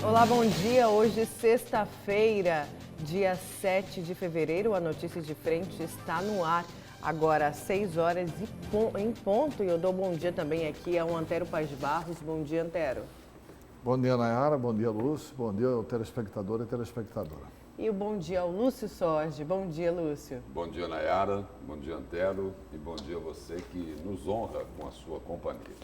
Olá, bom dia. Hoje, sexta-feira, dia 7 de fevereiro, a Notícia de Frente está no ar. Agora, às 6 horas em ponto. E eu dou bom dia também aqui ao Antero Paz de Barros. Bom dia, Antero. Bom dia, Nayara. Bom dia, Lúcio. Bom dia, ao telespectador e telespectadora. E o bom dia ao Lúcio Sorge. Bom dia, Lúcio. Bom dia, Nayara. Bom dia, Antero. E bom dia a você que nos honra com a sua companhia.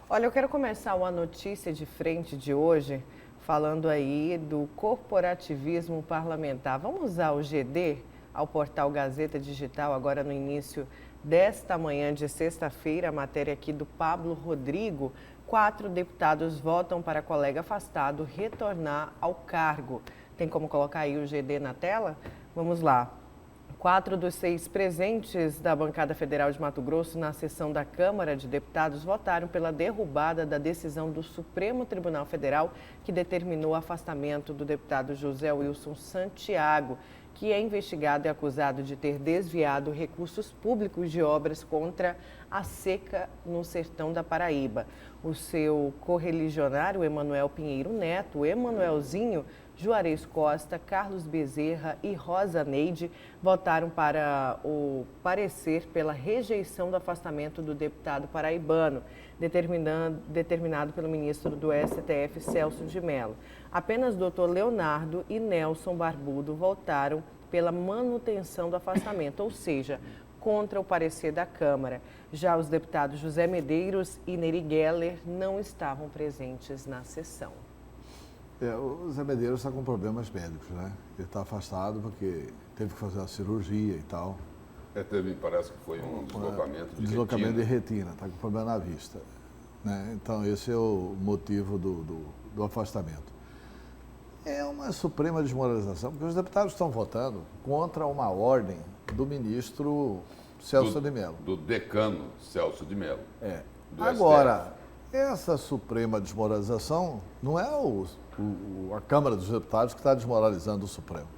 Olha, eu quero começar a Notícia de Frente de hoje falando aí do corporativismo parlamentar. Vamos usar o GD, ao portal Gazeta Digital, agora no início desta manhã de sexta-feira, a matéria aqui do Pablo Rodrigo. 4 deputados votam para colega afastado retornar ao cargo. Tem como colocar aí o GD na tela? Vamos lá. 4 dos 6 presentes da bancada federal de Mato Grosso na sessão da Câmara de Deputados votaram pela derrubada da decisão do Supremo Tribunal Federal que determinou o afastamento do deputado José Wilson Santiago, que é investigado e acusado de ter desviado recursos públicos de obras contra a seca no sertão da Paraíba. O seu correligionário, Emanuel Pinheiro Neto, Emanuelzinho, Juarez Costa, Carlos Bezerra e Rosa Neide votaram para o parecer pela rejeição do afastamento do deputado paraibano, determinado pelo ministro do STF, Celso de Mello. Apenas doutor Leonardo e Nelson Barbudo votaram pela manutenção do afastamento, ou seja, contra o parecer da Câmara. Já os deputados José Medeiros e Neri Geller não estavam presentes na sessão. O Zé Medeiros está com problemas médicos, né? Ele está afastado porque teve que fazer uma cirurgia e tal. Parece que foi um deslocamento de Deslocamento retina. de retina, está com problema na vista. Né? Então, esse é o motivo do afastamento. É uma suprema desmoralização, porque os deputados estão votando contra uma ordem do ministro Celso de Mello. Do decano Celso de Mello. Agora, essa suprema desmoralização não é a Câmara dos Deputados que está desmoralizando o Supremo.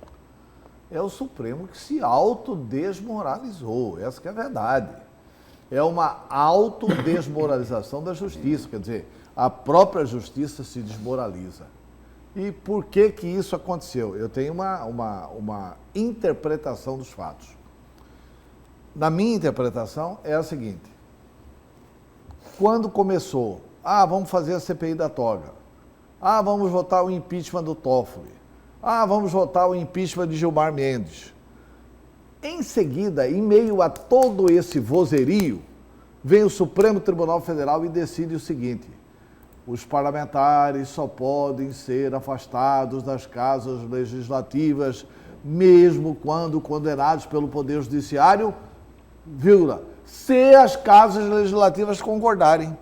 É o Supremo que se autodesmoralizou, essa que é a verdade. É uma autodesmoralização da Justiça, quer dizer, a própria Justiça se desmoraliza. E por que que isso aconteceu? Eu tenho uma interpretação dos fatos. Na minha interpretação é a seguinte: quando começou, vamos fazer a CPI da toga, vamos votar o impeachment do Toffoli, vamos votar o impeachment de Gilmar Mendes. Em seguida, em meio a todo esse vozerio, vem o Supremo Tribunal Federal e decide o seguinte: os parlamentares só podem ser afastados das casas legislativas, mesmo quando condenados pelo Poder Judiciário, se as casas legislativas concordarem.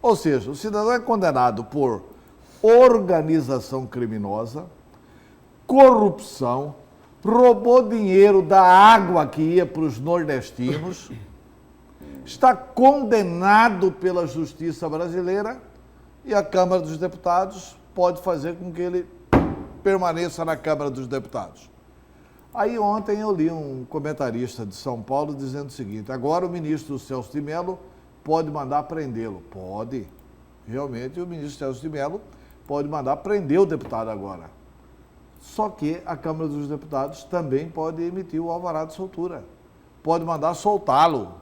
Ou seja, o cidadão é condenado por organização criminosa, corrupção, roubou dinheiro da água que ia para os nordestinos, está condenado pela justiça brasileira e a Câmara dos Deputados pode fazer com que ele permaneça na Câmara dos Deputados. Aí ontem eu li um comentarista de São Paulo dizendo o seguinte: agora o ministro Celso de Mello pode mandar prendê-lo. Pode. Realmente o ministro Celso de Mello pode mandar prender o deputado agora. Só que a Câmara dos Deputados também pode emitir o alvará de soltura. Pode mandar soltá-lo.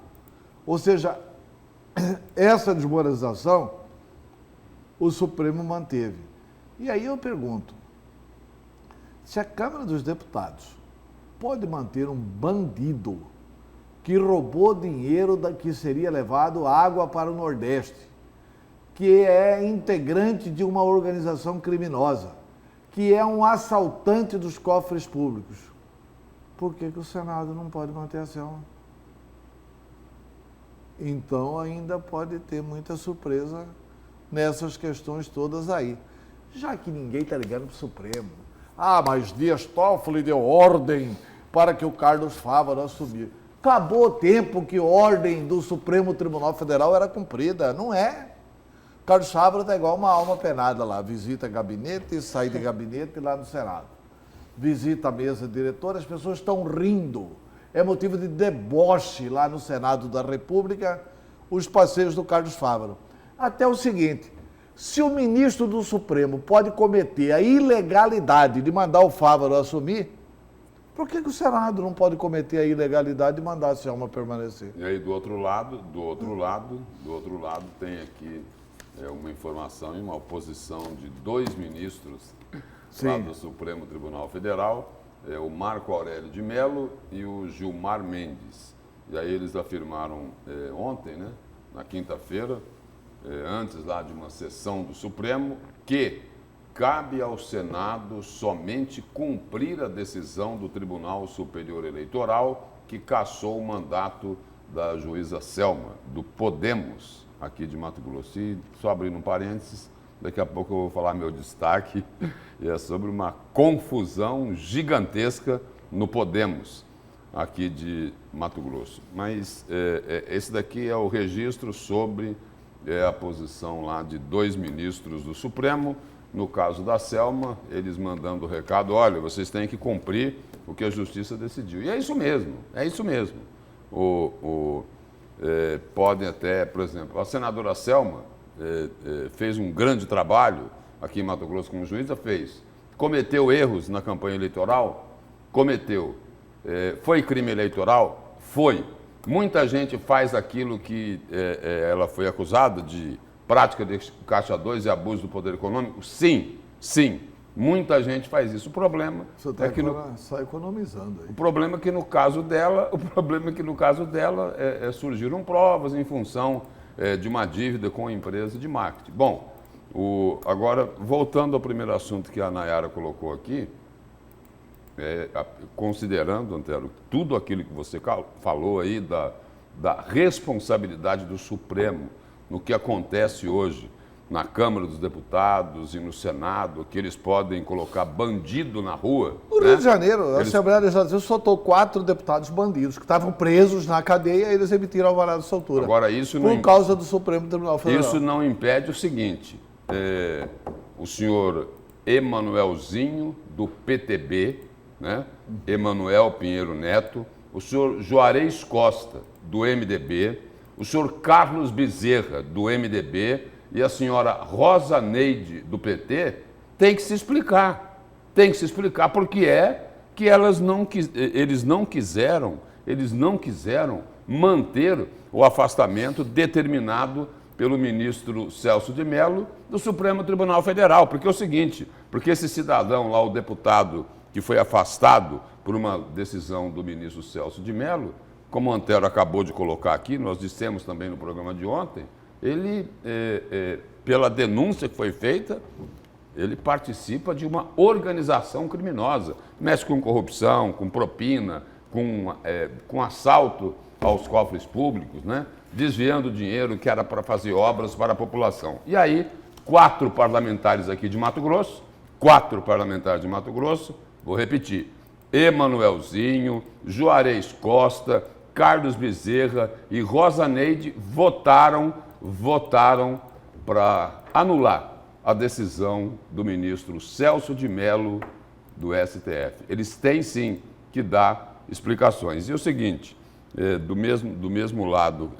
Ou seja, essa desmoralização o Supremo manteve. E aí eu pergunto, se a Câmara dos Deputados pode manter um bandido que roubou dinheiro que seria levado água para o Nordeste, que é integrante de uma organização criminosa, que é um assaltante dos cofres públicos, por que o Senado não pode manter a ação? Então ainda pode ter muita surpresa nessas questões todas aí. Já que ninguém está ligando para o Supremo. Mas Dias Toffoli deu ordem para que o Carlos Fávaro assumisse. Acabou o tempo que a ordem do Supremo Tribunal Federal era cumprida. Não é. Carlos Fávaro está igual uma alma penada lá. Visita gabinete e sai de gabinete lá no Senado. Visita a mesa diretora, as pessoas estão rindo. É motivo de deboche lá no Senado da República os passeios do Carlos Fávaro. Até o seguinte: Se o ministro do Supremo pode cometer a ilegalidade de mandar o Fávaro assumir, por que o Senado não pode cometer a ilegalidade de mandar a Selma permanecer? E aí, do outro lado tem aqui uma informação e uma oposição de 2 ministros lá do Supremo Tribunal Federal, o Marco Aurélio de Mello e o Gilmar Mendes. E aí eles afirmaram ontem, né, na quinta-feira, antes lá de uma sessão do Supremo, que cabe ao Senado somente cumprir a decisão do Tribunal Superior Eleitoral que cassou o mandato da juíza Selma, do Podemos, aqui de Mato Grosso. E só abrindo um parênteses, daqui a pouco eu vou falar meu destaque, e é sobre uma confusão gigantesca no Podemos, aqui de Mato Grosso. Mas esse daqui é o registro sobre a posição lá de 2 ministros do Supremo. No caso da Selma, eles mandando o recado, olha, vocês têm que cumprir o que a Justiça decidiu. E é isso mesmo, é isso mesmo. Podem até, por exemplo, a senadora Selma fez um grande trabalho aqui em Mato Grosso como juíza, fez. Cometeu erros na campanha eleitoral? Cometeu. Foi crime eleitoral? Foi. Muita gente faz aquilo que ela foi acusada de prática de caixa 2 e abuso do poder econômico? Sim, sim. Muita gente faz isso. O problema é que só economizando aí. O problema é que no caso dela, surgiram provas em função de uma dívida com a empresa de marketing. Bom, agora voltando ao primeiro assunto que a Nayara colocou aqui, considerando, Antero, tudo aquilo que você falou aí da responsabilidade do Supremo no que acontece hoje na Câmara dos Deputados e no Senado, que eles podem colocar bandido na rua. No Rio de Janeiro, a Assembleia Legislativa soltou 4 deputados bandidos que estavam presos na cadeia e eles emitiram alvará de soltura. Agora, isso por causa do Supremo Tribunal Federal. Isso não impede o seguinte, o senhor Emanuelzinho, do PTB, né? Emanuel Pinheiro Neto, o senhor Juarez Costa, do MDB, o senhor Carlos Bezerra, do MDB, e a senhora Rosa Neide, do PT, tem que se explicar. Tem que se explicar porque que eles não quiseram manter o afastamento determinado pelo ministro Celso de Mello do Supremo Tribunal Federal. Porque é o seguinte, porque esse cidadão lá, o deputado que foi afastado por uma decisão do ministro Celso de Mello, como o Antero acabou de colocar aqui, nós dissemos também no programa de ontem, ele, pela denúncia que foi feita, ele participa de uma organização criminosa. Mexe com corrupção, com propina, com assalto aos cofres públicos, né? Desviando dinheiro que era para fazer obras para a população. E aí, 4 parlamentares aqui de Mato Grosso, vou repetir, Emanuelzinho, Juarez Costa, Carlos Bezerra e Rosa Neide votaram para anular a decisão do ministro Celso de Mello do STF. Eles têm sim que dar explicações. E o seguinte, do mesmo lado,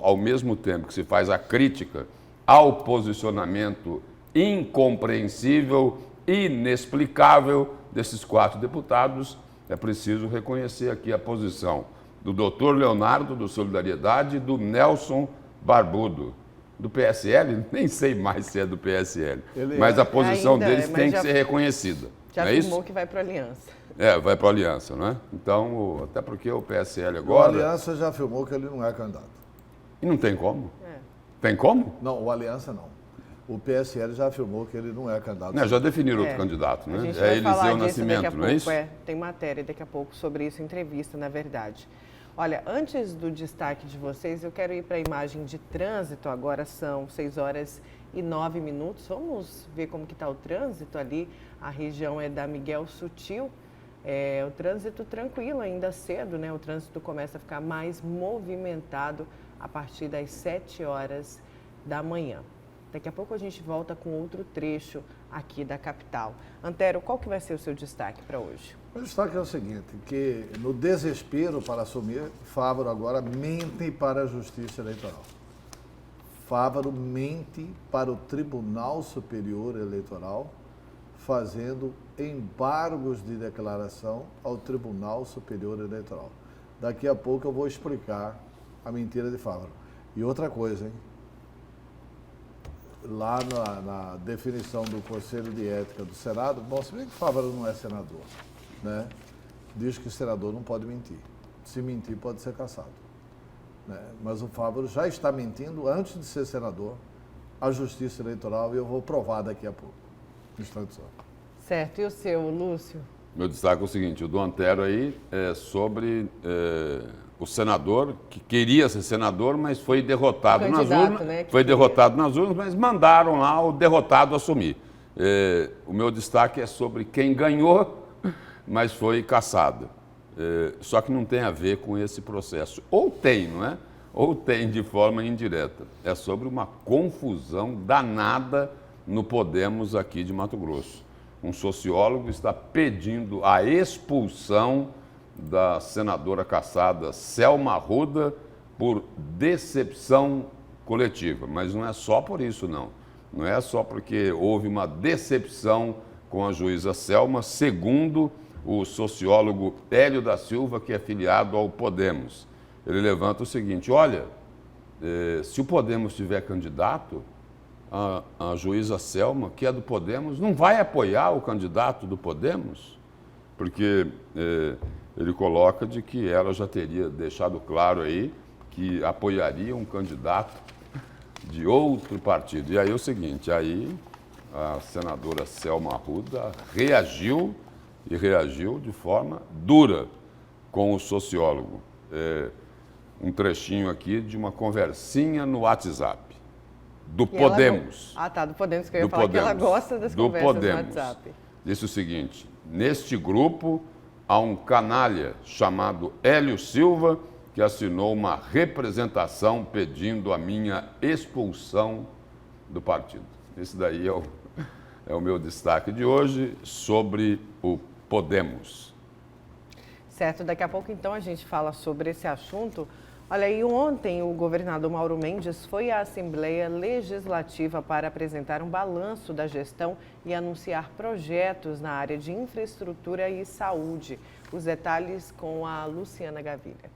ao mesmo tempo que se faz a crítica ao posicionamento incompreensível, inexplicável desses 4 deputados, é preciso reconhecer aqui a posição do doutor Leonardo, do Solidariedade, e do Nelson Barbudo, do PSL, nem sei mais se é do PSL, mas a posição deles tem que ser reconhecida. Já afirmou que vai para a Aliança. Vai para a Aliança, não é? Então, até porque o PSL agora... O Aliança já afirmou que ele não é candidato. E não tem como? Tem como? Não, o Aliança não. O PSL já afirmou que ele não é candidato. Já definiram outro candidato, né? É Eliseu Nascimento, não é isso? Tem matéria daqui a pouco sobre isso, entrevista, na verdade. Olha, antes do destaque de vocês, eu quero ir para a imagem de trânsito. Agora são 6h09. Vamos ver como que está o trânsito ali. A região é da Miguel Sutil. O trânsito tranquilo, ainda cedo, né? O trânsito começa a ficar mais movimentado a partir das 7h da manhã. Daqui a pouco a gente volta com outro trecho aqui da capital. Antero, qual que vai ser o seu destaque para hoje? O destaque é o seguinte, que no desespero para assumir, Fávaro agora mente para a Justiça Eleitoral. Fávaro mente para o Tribunal Superior Eleitoral, fazendo embargos de declaração ao Tribunal Superior Eleitoral. Daqui a pouco eu vou explicar a mentira de Fávaro. E outra coisa, hein? Lá na definição do Conselho de Ética do Senado, bom, se bem que Fávaro não é senador, né? Diz que o senador não pode mentir. Se mentir, pode ser cassado. Né? Mas o Fávaro já está mentindo antes de ser senador à Justiça Eleitoral e eu vou provar daqui a pouco. Instante só. Certo. E o seu, Lúcio? Meu destaque é o seguinte, o do Antero aí é sobre o senador que queria ser senador, mas foi derrotado nas urnas. Né, foi derrotado nas urnas, mas mandaram lá o derrotado assumir. O meu destaque é sobre quem ganhou, mas foi cassado. Só que não tem a ver com esse processo. Ou tem, não é? Ou tem de forma indireta. É sobre uma confusão danada no Podemos aqui de Mato Grosso. Um sociólogo está pedindo a expulsão da senadora cassada Selma Arruda por decepção coletiva. Mas não é só por isso, não. Não é só porque houve uma decepção com a juíza Selma, segundo o sociólogo Hélio da Silva, que é filiado ao Podemos. Ele levanta o seguinte, olha, se o Podemos tiver candidato, a juíza Selma, que é do Podemos, não vai apoiar o candidato do Podemos? Porque ele coloca de que ela já teria deixado claro aí que apoiaria um candidato de outro partido. E aí é o seguinte, aí a senadora Selma Arruda reagiu e reagiu de forma dura com o sociólogo. Um trechinho aqui de uma conversinha no WhatsApp. Do Podemos. Do Podemos, que eu ia falar que ela gosta das conversas no WhatsApp. Disse o seguinte, neste grupo há um canalha chamado Hélio Silva que assinou uma representação pedindo a minha expulsão do partido. Esse daí é o meu destaque de hoje sobre o Podemos. Certo, daqui a pouco então a gente fala sobre esse assunto. Olha, e ontem o governador Mauro Mendes foi à Assembleia Legislativa para apresentar um balanço da gestão e anunciar projetos na área de infraestrutura e saúde. Os detalhes com a Luciana Gaviria.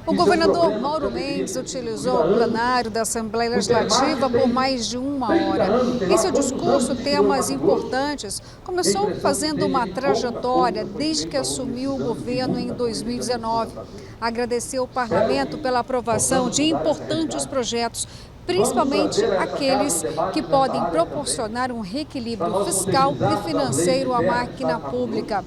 O governador Mauro Mendes utilizou o plenário da Assembleia Legislativa por mais de 1 hora. Em seu discurso, temas importantes, começou fazendo uma trajetória desde que assumiu o governo em 2019. Agradeceu o parlamento pela aprovação de importantes projetos, principalmente aqueles que podem proporcionar um reequilíbrio fiscal e financeiro à máquina pública.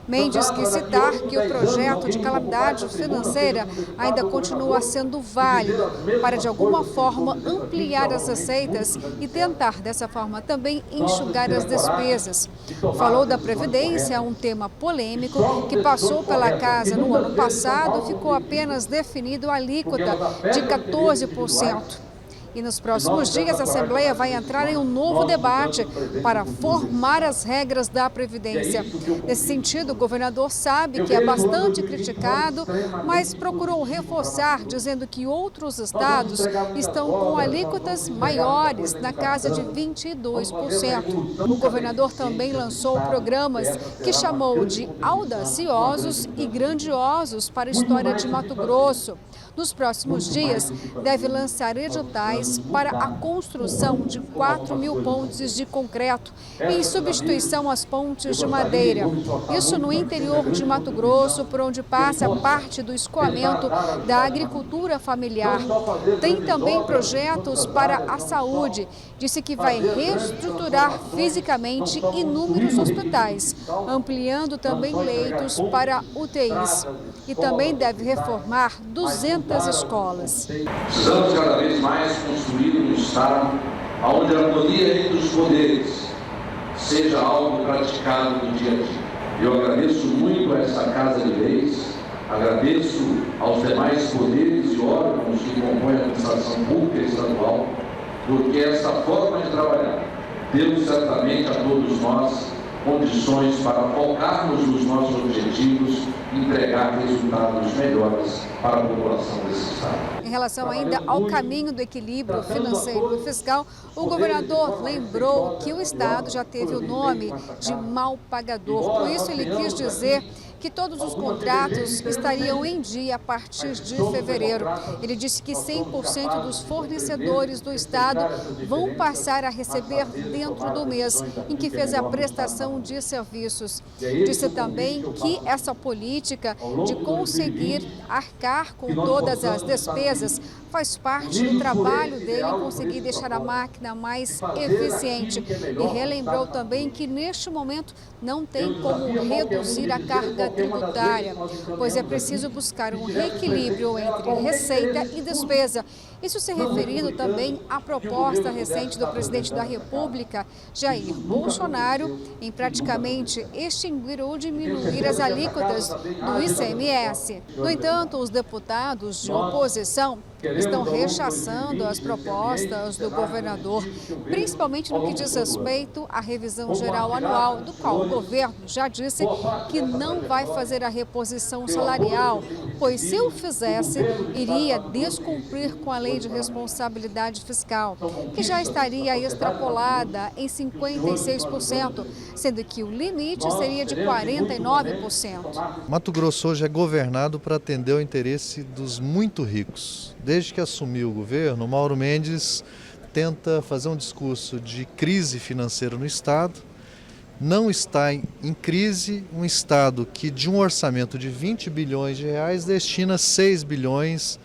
Mendes quis citar que o projeto de calamidade financeira ainda continua sendo válido para, de alguma forma, ampliar as receitas e tentar, dessa forma, também enxugar as despesas. Falou da Previdência, um tema polêmico que passou pela Casa no ano passado e ficou apenas definido a alíquota de 14%. E nos próximos dias, a Assembleia vai entrar em um novo debate para formar as regras da Previdência. Nesse sentido, o governador sabe que é bastante criticado, mas procurou reforçar, dizendo que outros estados estão com alíquotas maiores, na casa de 22%. O governador também lançou programas que chamou de audaciosos e grandiosos para a história de Mato Grosso. Nos próximos dias, deve lançar editais para a construção de 4.000 pontes de concreto em substituição às pontes de madeira. Isso no interior de Mato Grosso, por onde passa parte do escoamento da agricultura familiar. Tem também projetos para a saúde. Disse que vai reestruturar fisicamente inúmeros hospitais, ampliando também leitos para UTIs. E também deve reformar 200 escolas. Precisamos cada vez mais construir um Estado onde a harmonia entre os poderes seja algo praticado no dia a dia. Eu agradeço muito a essa Casa de Leis, agradeço aos demais poderes e órgãos que compõem a administração pública estadual, porque essa forma de trabalhar deu certamente a todos nós condições para focarmos nos nossos objetivos e entregar resultados melhores para a população desse Estado. Em relação ainda ao caminho do equilíbrio financeiro e fiscal, o governador lembrou que o Estado já teve o nome de mal pagador. Por isso, ele quis dizer que todos os contratos estariam em dia a partir de fevereiro. Ele disse que 100% dos fornecedores do Estado vão passar a receber dentro do mês em que fez a prestação de serviços. Disse também que essa política de conseguir arcar com todas as despesas faz parte do trabalho dele em conseguir deixar a máquina mais eficiente. E relembrou também que neste momento não tem como reduzir a carga tributária, pois é preciso buscar um reequilíbrio entre receita e despesa. Isso se referindo também à proposta recente do presidente da República, Jair Bolsonaro, em praticamente extinguir ou diminuir as alíquotas do ICMS. No entanto, os deputados de oposição estão rechaçando as propostas do governador, principalmente no que diz respeito à revisão geral anual, do qual o governo já disse que não vai fazer a reposição salarial, pois se o fizesse, iria descumprir com a lei de responsabilidade fiscal, que já estaria extrapolada em 56%, sendo que o limite seria de 49%. Mato Grosso hoje é governado para atender ao interesse dos muito ricos. Desde que assumiu o governo, Mauro Mendes tenta fazer um discurso de crise financeira no Estado. Não está em crise um Estado que, de um orçamento de 20 bilhões de reais, destina 6 bilhões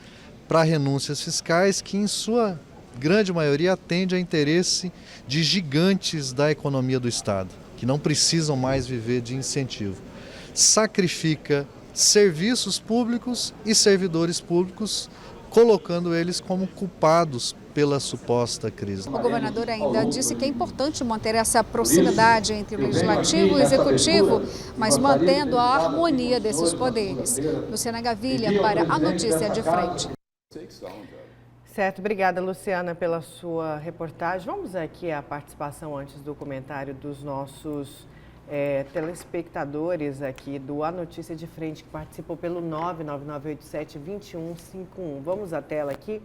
para renúncias fiscais, que em sua grande maioria atende a interesse de gigantes da economia do Estado, que não precisam mais viver de incentivo. Sacrifica serviços públicos e servidores públicos, colocando eles como culpados pela suposta crise. O governador ainda disse que é importante manter essa proximidade entre o Legislativo e o Executivo, mas mantendo a harmonia desses poderes. Luciana Gavilha para a Notícia de Frente. Certo, obrigada, Luciana, pela sua reportagem. Vamos aqui à participação antes do comentário dos nossos telespectadores aqui do A Notícia de Frente, que participou pelo 99987-2151. Vamos à tela aqui.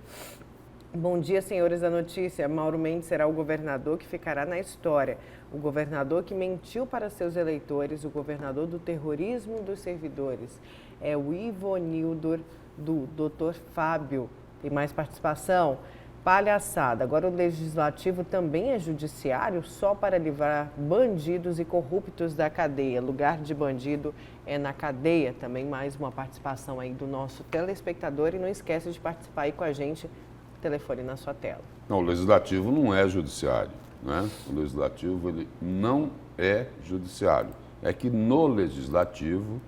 Bom dia, senhores da notícia. Mauro Mendes será o governador que ficará na história. O governador que mentiu para seus eleitores, o governador do terrorismo dos servidores. É o Ivonildo do Dr. Fábio. Tem mais participação? Palhaçada. Agora o Legislativo também é judiciário só para livrar bandidos e corruptos da cadeia. Lugar de bandido é na cadeia. Também mais uma participação aí do nosso telespectador. E não esquece de participar aí com a gente. Telefone na sua tela. Não, o Legislativo não é judiciário, né? O Legislativo ele não é judiciário. É que no Legislativo,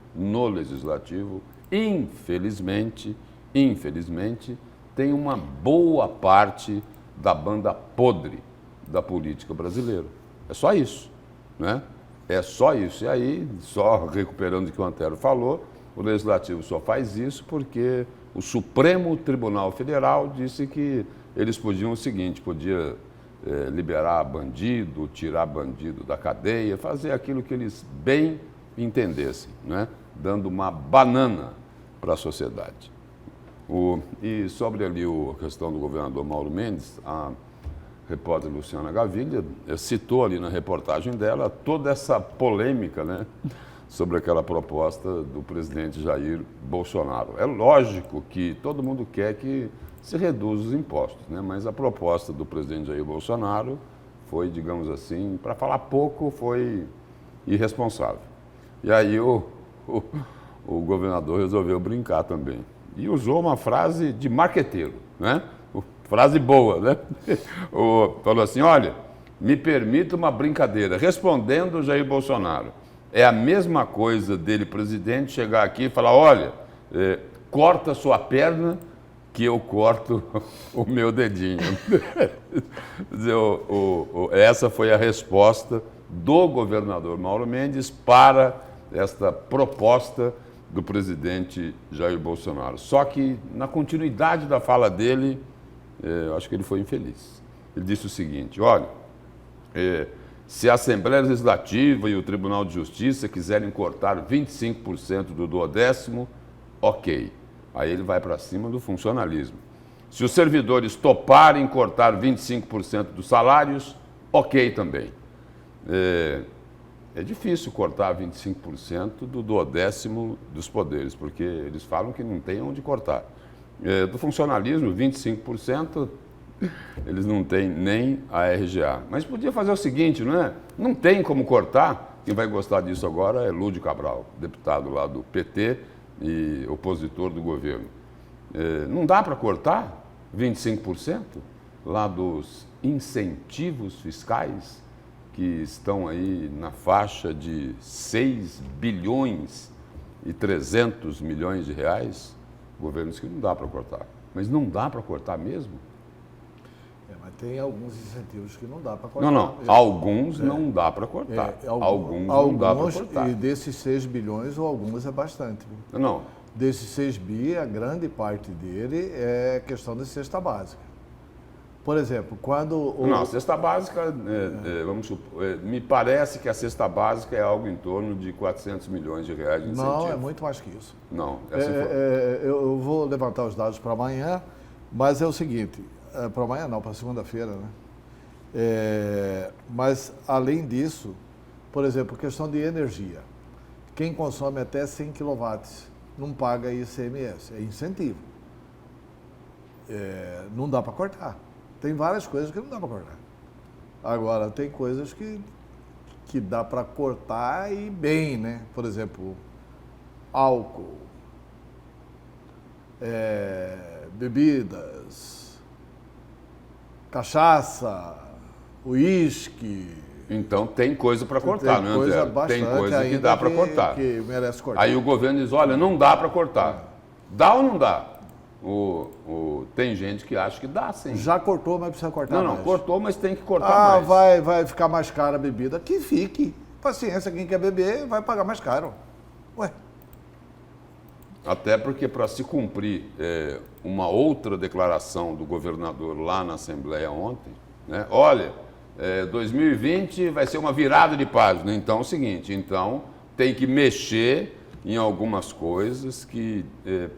infelizmente, tem uma boa parte da banda podre da política brasileira. É só isso, né? É só isso. E aí, só recuperando o que o Antero falou, o Legislativo só faz isso porque o Supremo Tribunal Federal disse que eles podiam o seguinte, podia liberar bandido, tirar bandido da cadeia, fazer aquilo que eles bem entendessem, né? Dando uma banana para a sociedade. E sobre ali a questão do governador Mauro Mendes, a repórter Luciana Gavilha citou ali na reportagem dela toda essa polêmica, né, sobre aquela proposta do presidente Jair Bolsonaro. É lógico que todo mundo quer que se reduza os impostos, né, mas a proposta do presidente Jair Bolsonaro foi, digamos assim, para falar pouco, foi irresponsável. E aí o governador resolveu brincar também. E usou uma frase de marqueteiro, né? Frase boa, né? Falou assim, olha, me permita uma brincadeira. Respondendo Jair Bolsonaro, é a mesma coisa dele, presidente, chegar aqui e falar, olha, corta sua perna que eu corto o meu dedinho. Essa foi a resposta do governador Mauro Mendes para esta proposta do presidente Jair Bolsonaro. Só que, na continuidade da fala dele, eu acho que ele foi infeliz. Ele disse o seguinte, olha, Se a Assembleia Legislativa e o Tribunal de Justiça quiserem cortar 25% do 12º, ok. Aí ele vai para cima do funcionalismo. Se os servidores toparem cortar 25% dos salários, ok também. É difícil cortar 25% do 12º dos poderes, porque eles falam que não tem onde cortar. Do funcionalismo, 25%, eles não têm nem a RGA. Mas podia fazer o seguinte, não é? Não tem como cortar. Quem vai gostar disso agora é Lúdio Cabral, deputado lá do PT e opositor do governo. Não dá para cortar 25% lá dos incentivos fiscais que estão aí na faixa de 6 bilhões e 300 milhões de reais? Governos que não dá para cortar. Mas não dá para cortar mesmo? Mas tem alguns incentivos que não dá para cortar. Não. Alguns não dá para cortar. Alguns não dá para cortar. E desses 6 bilhões, alguns é bastante. Não. Desses 6 bi, a grande parte dele é questão de cesta básica. Por exemplo, quando... Não, a cesta básica, vamos supor, me parece que a cesta básica é algo em torno de 400 milhões de reais de incentivo. Não, é muito mais que isso. Não, eu vou levantar os dados para amanhã, mas é o seguinte, para amanhã não, para segunda-feira, né? Mas, além disso, por exemplo, questão de energia. Quem consome até 100 kW não paga ICMS, é incentivo. Não dá para cortar. Tem várias coisas que não dá para cortar. Agora, tem coisas que dá para cortar e bem, né? Por exemplo, álcool, bebidas, cachaça, uísque. Então tem coisa para cortar, não é? Tem coisa que dá para cortar. Que merece cortar. Aí o governo diz, olha, não dá para cortar. Dá ou não dá? Tem gente que acha que dá, sim. Já cortou, mas precisa cortar mais. Não, cortou, mas tem que cortar mais. Vai ficar mais cara a bebida. Que fique. Paciência, quem quer beber vai pagar mais caro. Ué. Até porque para se cumprir uma outra declaração do governador lá na Assembleia ontem, né? Olha, 2020 vai ser uma virada de página. Então é o seguinte, tem que mexer em algumas coisas que,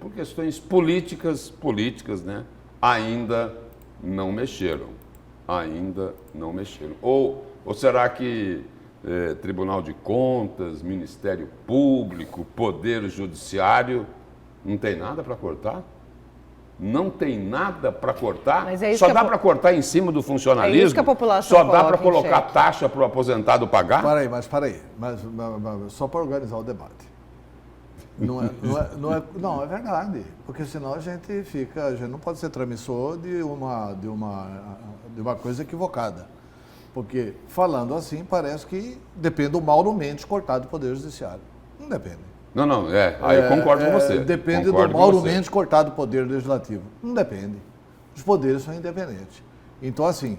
por questões políticas, né, ainda não mexeram. Ou será que Tribunal de Contas, Ministério Público, Poder Judiciário, não tem nada para cortar? Não tem nada para cortar? Só dá para cortar em cima do funcionalismo? É isso que a população Só dá para colocar taxa para o aposentado pagar? Para aí. Mas só para organizar o debate. Não, é verdade, porque senão a gente não pode ser transmissor de uma coisa equivocada. Porque, falando assim, parece que depende do Mauro Mendes cortar do Poder Judiciário. Não depende. Aí eu concordo com você. Depende do Mauro Mendes cortar do Poder Legislativo. Não depende. Os poderes são independentes. Então, assim,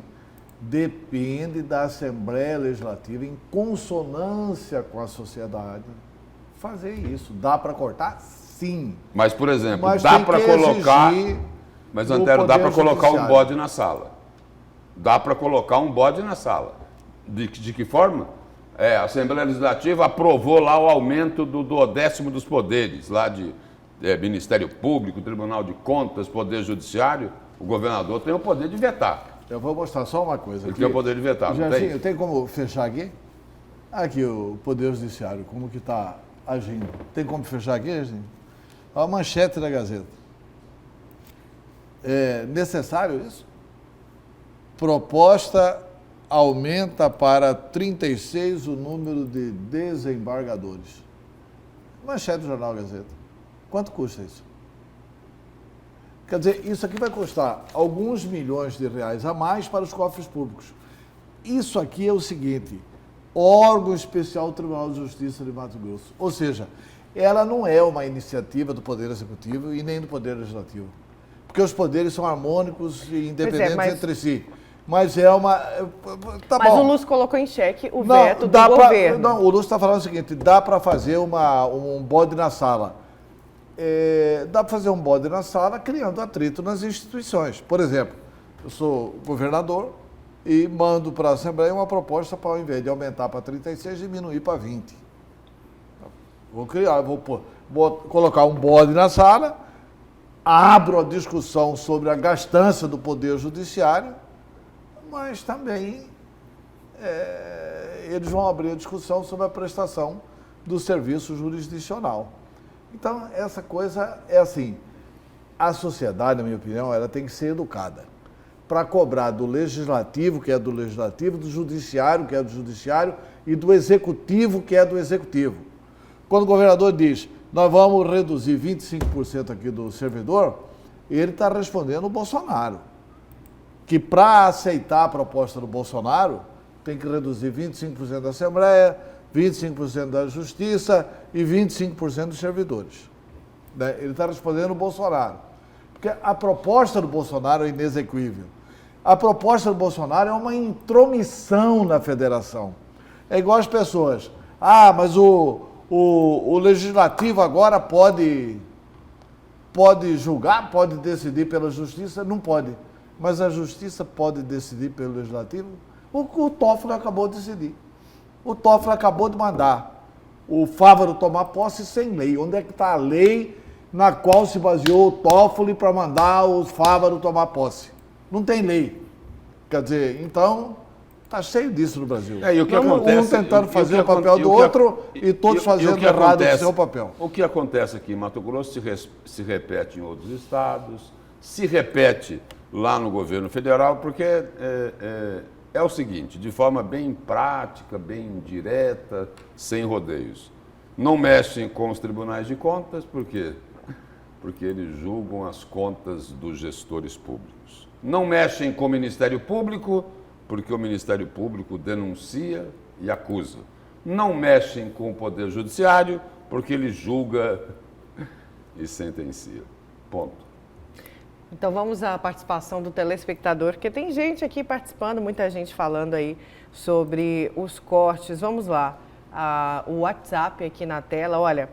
depende da Assembleia Legislativa, em consonância com a sociedade, fazer isso. Dá para cortar? Sim. Mas, por exemplo, dá para colocar... Mas, Antero, dá para colocar um bode na sala. Dá para colocar um bode na sala. De que forma? A Assembleia Legislativa aprovou lá o aumento do 10º dos poderes, lá de Ministério Público, Tribunal de Contas, Poder Judiciário. O governador tem o poder de vetar. Eu vou mostrar só uma coisa. Ele tem o poder de vetar, não tem? Tem como fechar aqui? Aqui o Poder Judiciário, como que está agindo. Tem como fechar aqui, gente? A manchete da Gazeta. É necessário isso? Proposta aumenta para 36 o número de desembargadores. Manchete do Jornal Gazeta. Quanto custa isso? Quer dizer, isso aqui vai custar alguns milhões de reais a mais para os cofres públicos. Isso aqui é o seguinte, órgão especial do Tribunal de Justiça de Mato Grosso. Ou seja, ela não é uma iniciativa do Poder Executivo e nem do Poder Legislativo. Porque os poderes são harmônicos e independentes entre si. Mas é uma... Mas o Lúcio colocou em xeque o veto do governo. O Lúcio está falando o seguinte, dá para fazer um bode na sala. Dá para fazer um bode na sala criando atrito nas instituições. Por exemplo, eu sou governador, e mando para a Assembleia uma proposta para, ao invés de aumentar para 36, diminuir para 20. Vou colocar um bode na sala, abro a discussão sobre a gastança do Poder Judiciário, mas também eles vão abrir a discussão sobre a prestação do serviço jurisdicional. Então, essa coisa é assim, a sociedade, na minha opinião, ela tem que ser educada para cobrar do legislativo, que é do legislativo, do judiciário, que é do judiciário, e do executivo, que é do executivo. Quando o governador diz, nós vamos reduzir 25% aqui do servidor, ele está respondendo o Bolsonaro, que para aceitar a proposta do Bolsonaro, tem que reduzir 25% da Assembleia, 25% da Justiça e 25% dos servidores. Ele está respondendo o Bolsonaro. Porque a proposta do Bolsonaro é inexequível. A proposta do Bolsonaro é uma intromissão na federação. É igual as pessoas. Mas o legislativo agora pode julgar, pode decidir pela justiça? Não pode. Mas a justiça pode decidir pelo legislativo? O Toffoli acabou de decidir. O Toffoli acabou de mandar o Fávaro tomar posse sem lei. Onde é que está a lei na qual se baseou o Toffoli para mandar o Fávaro tomar posse? Não tem lei. Quer dizer, então, está cheio disso no Brasil. E o que acontece, um tentando fazer o papel do outro e todos fazendo errado o seu papel. O que acontece aqui em Mato Grosso se repete em outros estados, se repete lá no governo federal, porque é o seguinte, de forma bem prática, bem direta, sem rodeios. Não mexem com os tribunais de contas, por quê? Porque eles julgam as contas dos gestores públicos. Não mexem com o Ministério Público, porque o Ministério Público denuncia e acusa. Não mexem com o Poder Judiciário, porque ele julga e sentencia. Ponto. Então vamos à participação do telespectador, porque tem gente aqui participando, muita gente falando aí sobre os cortes. Vamos lá, o WhatsApp aqui na tela, olha...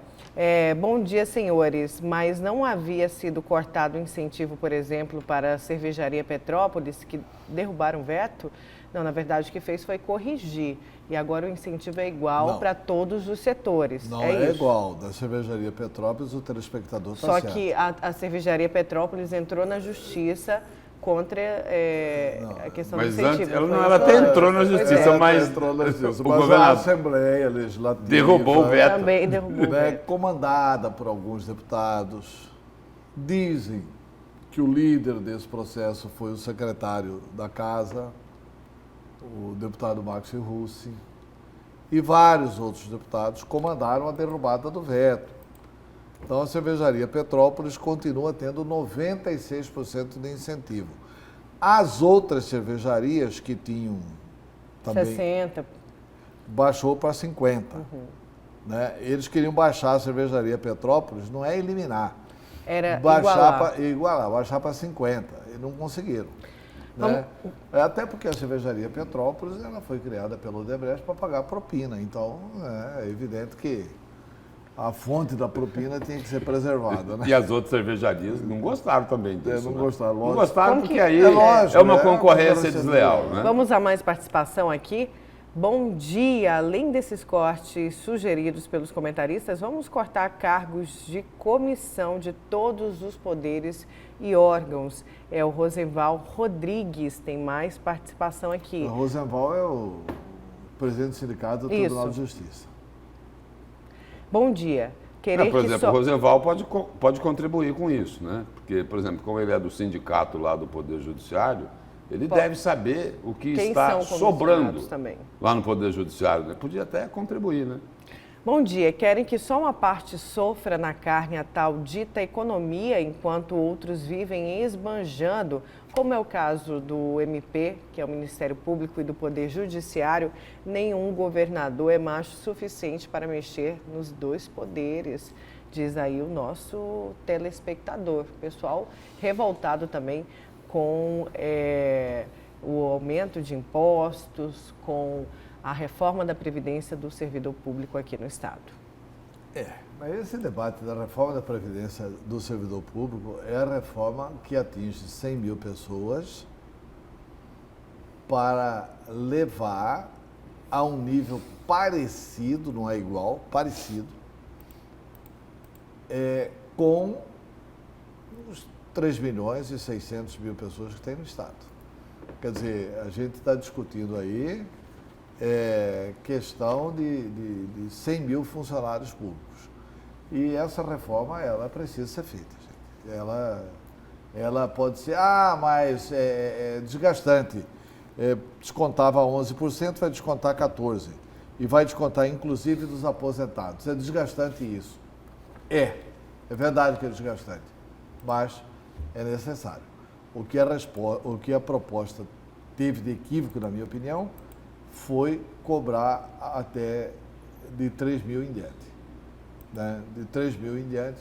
bom dia, senhores, mas não havia sido cortado o incentivo, por exemplo, para a cervejaria Petrópolis, que derrubaram o veto? Não, na verdade, o que fez foi corrigir. E agora o incentivo é igual para todos os setores. Não é igual. Da cervejaria Petrópolis, o telespectador está certo. Só que a cervejaria Petrópolis entrou na justiça contra a questão do incentivo. Antes, ela até entrou na justiça, mas o governador, a Assembleia Legislativa derrubou o veto. Também derrubou o veto. Comandada por alguns deputados. Dizem que o líder desse processo foi o secretário da Casa, o deputado Maxi Russi, e vários outros deputados comandaram a derrubada do veto. Então, a cervejaria Petrópolis continua tendo 96% de incentivo. As outras cervejarias que tinham também 60%. Baixou para 50%. Né? Eles queriam baixar a cervejaria Petrópolis, não é eliminar. Era igualar, baixar para 50%. E não conseguiram. Né? Até porque a cervejaria Petrópolis ela foi criada pelo Odebrecht para pagar propina. Então, é evidente que a fonte da propina tinha que ser preservada. Né? E as outras cervejarias não gostaram também disso. Não gostaram, lógico. Não gostaram porque aí lógico, é uma concorrência desleal. Né? Vamos a mais participação aqui. Bom dia. Além desses cortes sugeridos pelos comentaristas, vamos cortar cargos de comissão de todos os poderes e órgãos. É o Rosenval Rodrigues, tem mais participação aqui. O Rosenval é o presidente do Sindicato do Tribunal de Justiça. Bom dia. Por exemplo, o Rosenval pode contribuir com isso, né? Porque, por exemplo, como ele é do sindicato lá do Poder Judiciário, ele deve saber o que está sobrando lá no Poder Judiciário. Né? Podia até contribuir, né? Bom dia. Querem que só uma parte sofra na carne a tal dita economia, enquanto outros vivem esbanjando, como é o caso do MP, que é o Ministério Público, e do Poder Judiciário. Nenhum governador é macho suficiente para mexer nos dois poderes, diz aí o nosso telespectador. Pessoal revoltado também com o aumento de impostos, com a reforma da Previdência do servidor público aqui no Estado. Mas esse debate da reforma da Previdência do servidor público é a reforma que atinge 100 mil pessoas para levar a um nível parecido, não é igual, parecido, com os 3.600.000 pessoas que tem no Estado. Quer dizer, a gente está discutindo aí questão de 100 mil funcionários públicos. E essa reforma, ela precisa ser feita, gente. Ela pode ser, mas é desgastante. Descontava 11%, vai descontar 14%. E vai descontar, inclusive, dos aposentados. É desgastante isso. É verdade que é desgastante, mas é necessário. O que a proposta teve de equívoco, na minha opinião, foi cobrar até de 3 mil em diante. Né? De 3 mil em diante,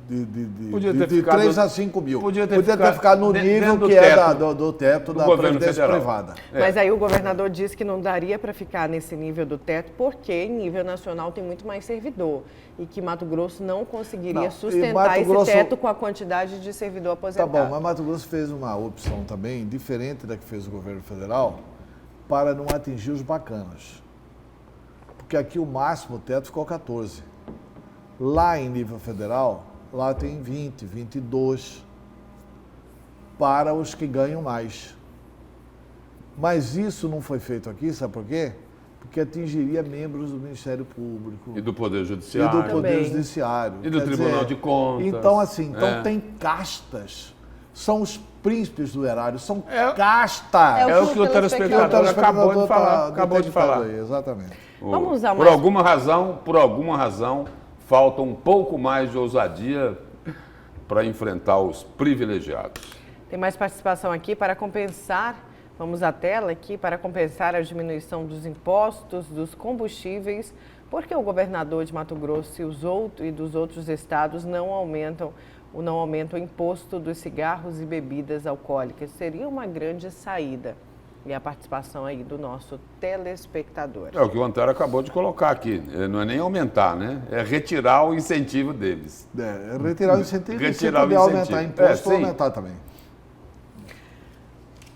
de 3 a 5 mil. Podia ter ficado no nível que é do teto da Previdência Privada. Mas aí o governador disse que não daria para ficar nesse nível do teto, porque em nível nacional tem muito mais servidor. E que Mato Grosso não conseguiria sustentar esse teto com a quantidade de servidor aposentado. Tá bom, mas Mato Grosso fez uma opção também, diferente da que fez o governo federal, para não atingir os bacanas. Porque aqui o máximo, o teto ficou 14. Lá em nível federal, lá tem 20, 22 para os que ganham mais. Mas isso não foi feito aqui, sabe por quê? Porque atingiria membros do Ministério Público. E do Poder Judiciário. E do Poder Judiciário. E do Tribunal de Contas. Então, assim, tem castas. São os príncipes do erário, são castas. É o que o telespectador acabou de falar. Aí, exatamente. Vamos usar por alguma razão, falta um pouco mais de ousadia para enfrentar os privilegiados. Tem mais participação aqui para compensar, vamos à tela aqui, para compensar a diminuição dos impostos, dos combustíveis, porque o governador de Mato Grosso e dos outros estados não aumentam o imposto dos cigarros e bebidas alcoólicas. Seria uma grande saída. E a participação aí do nosso telespectador. É o que o Antero acabou de colocar aqui. Não é nem aumentar, né? É retirar o incentivo deles. Retirar o incentivo e se puder aumentar imposto, aumentar também.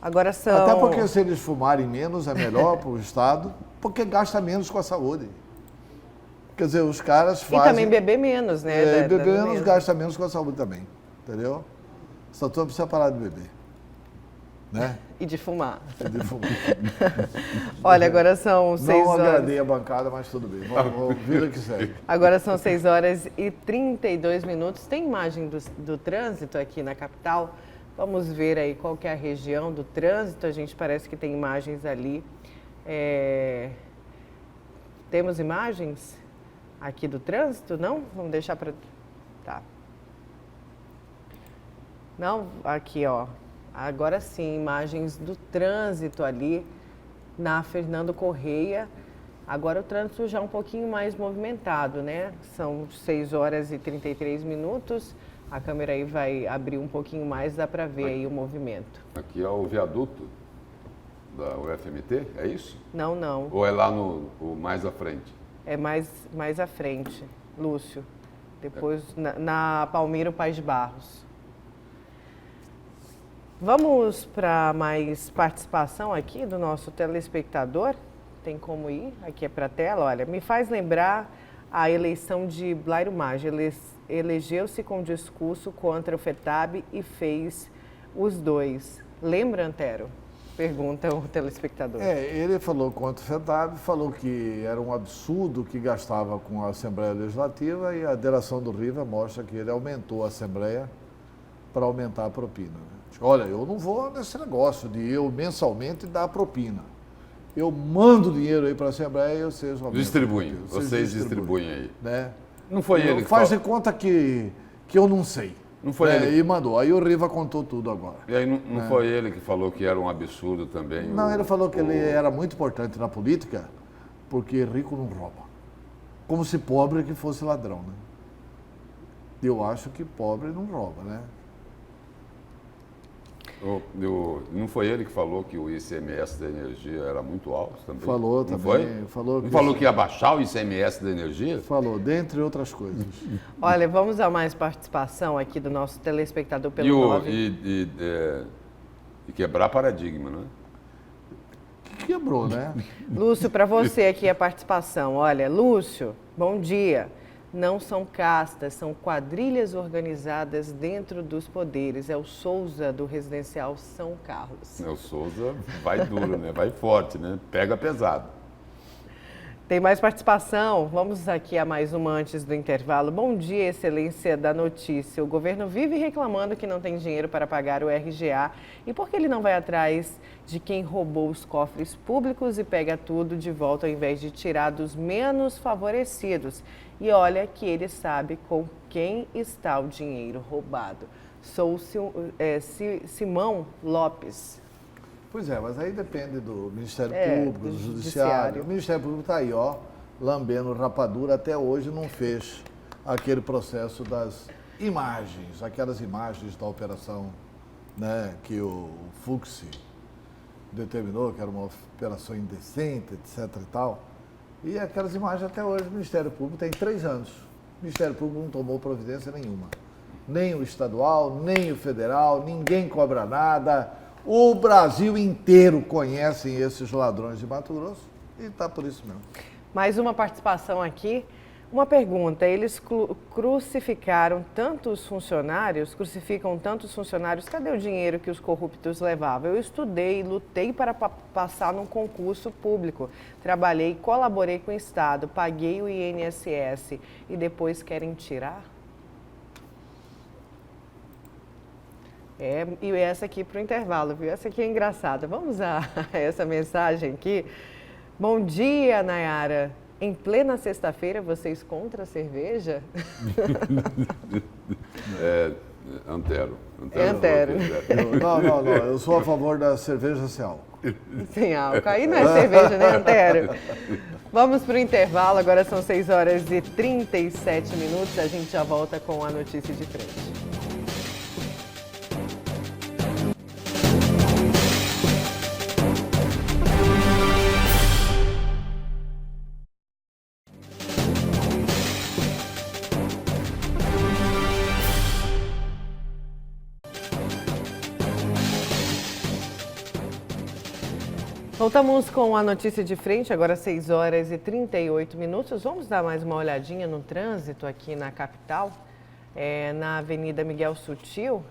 Agora são... Até porque se eles fumarem menos é melhor para o Estado, porque gasta menos com a saúde. Quer dizer, os caras fazem... E também beber menos, né? Beber menos, gasta menos com a saúde também. Entendeu? Só precisa parar de beber. Né? E de fumar. Olha, agora são 6 horas. Não agradei a bancada, mas tudo bem. Vamos vida que segue. Agora são 6 horas e 32 minutos. Tem imagem do trânsito aqui na capital? Vamos ver aí qual que é a região do trânsito. A gente parece que tem imagens ali. Temos imagens aqui do trânsito? Não? Vamos deixar para... Tá. Não? Aqui, ó. Agora sim, imagens do trânsito ali na Fernando Correia. Agora o trânsito já um pouquinho mais movimentado, né? São 6 horas e 33 minutos. A câmera aí vai abrir um pouquinho mais, dá para ver aí o movimento. Aqui é o viaduto da UFMT, é isso? Não, não. Ou é lá mais à frente? É mais à frente, Lúcio. Depois na Palmiro Paz de Barros. Vamos para mais participação aqui do nosso telespectador. Tem como ir? Aqui é para a tela. Olha, me faz lembrar a eleição de Blairo Maggi. Elegeu-se com discurso contra o FETAB e fez os dois. Lembra, Antero? Pergunta o telespectador. Ele falou contra o FETAB, falou que era um absurdo que gastava com a Assembleia Legislativa e a delação do Riva mostra que ele aumentou a Assembleia para aumentar a propina. Né? Olha, eu não vou nesse negócio de eu mensalmente dar propina. Eu mando dinheiro aí para a Assembleia e vocês distribuem. Vocês distribuem aí. Né? Não foi ele que faz de conta que eu não sei. Não foi ele. E mandou. Aí o Riva contou tudo agora. E aí não foi ele que falou que era um absurdo também? Não, ele falou que ele era muito importante na política porque rico não rouba. Como se pobre que fosse ladrão, né? Eu acho que pobre não rouba, né? Não foi ele que falou que o ICMS da energia era muito alto também? Falou também. Foi? Falou que ia baixar o ICMS da energia? Falou, dentre outras coisas. Olha, vamos a mais participação aqui do nosso telespectador pelo 9. E quebrar paradigma, né? Quebrou, né? Lúcio, para você aqui a participação. Olha, Lúcio, bom dia. Não são castas, são quadrilhas organizadas dentro dos poderes. É o Souza, do Residencial São Carlos. O Souza vai duro, né? Vai forte, né? Pega pesado. Tem mais participação? Vamos aqui a mais uma antes do intervalo. Bom dia, excelência da notícia. O governo vive reclamando que não tem dinheiro para pagar o RGA. E por que ele não vai atrás de quem roubou os cofres públicos e pega tudo de volta ao invés de tirar dos menos favorecidos? E olha que ele sabe com quem está o dinheiro roubado. Sou Simão Lopes. Pois é, mas aí depende do Ministério Público, do Judiciário. O Ministério Público está aí, ó, lambendo rapadura, até hoje não fez aquele processo das imagens, aquelas imagens da operação, né, que o Fux determinou, que era uma operação indecente, etc e tal. E aquelas imagens até hoje o Ministério Público tem 3 anos. O Ministério Público não tomou providência nenhuma. Nem o estadual, nem o federal, ninguém cobra nada. O Brasil inteiro conhece esses ladrões de Mato Grosso e está por isso mesmo. Mais uma participação aqui. Uma pergunta, eles crucificam tantos funcionários, cadê o dinheiro que os corruptos levavam? Eu estudei, lutei para passar num concurso público, trabalhei, colaborei com o Estado, paguei o INSS e depois querem tirar? E essa aqui para o intervalo, viu? Essa aqui é engraçada. Vamos a essa mensagem aqui. Bom dia, Nayara. Em plena sexta-feira, vocês contra a cerveja? Antero. Antero. Não. Eu sou a favor da cerveja sem álcool. Sem álcool. Aí não é cerveja, né, Antero? Vamos para o intervalo. Agora são 6h37. A gente já volta com a notícia de frente. Voltamos com a notícia de frente, agora 6h38. Vamos dar mais uma olhadinha no trânsito aqui na capital, na Avenida Miguel Sutil,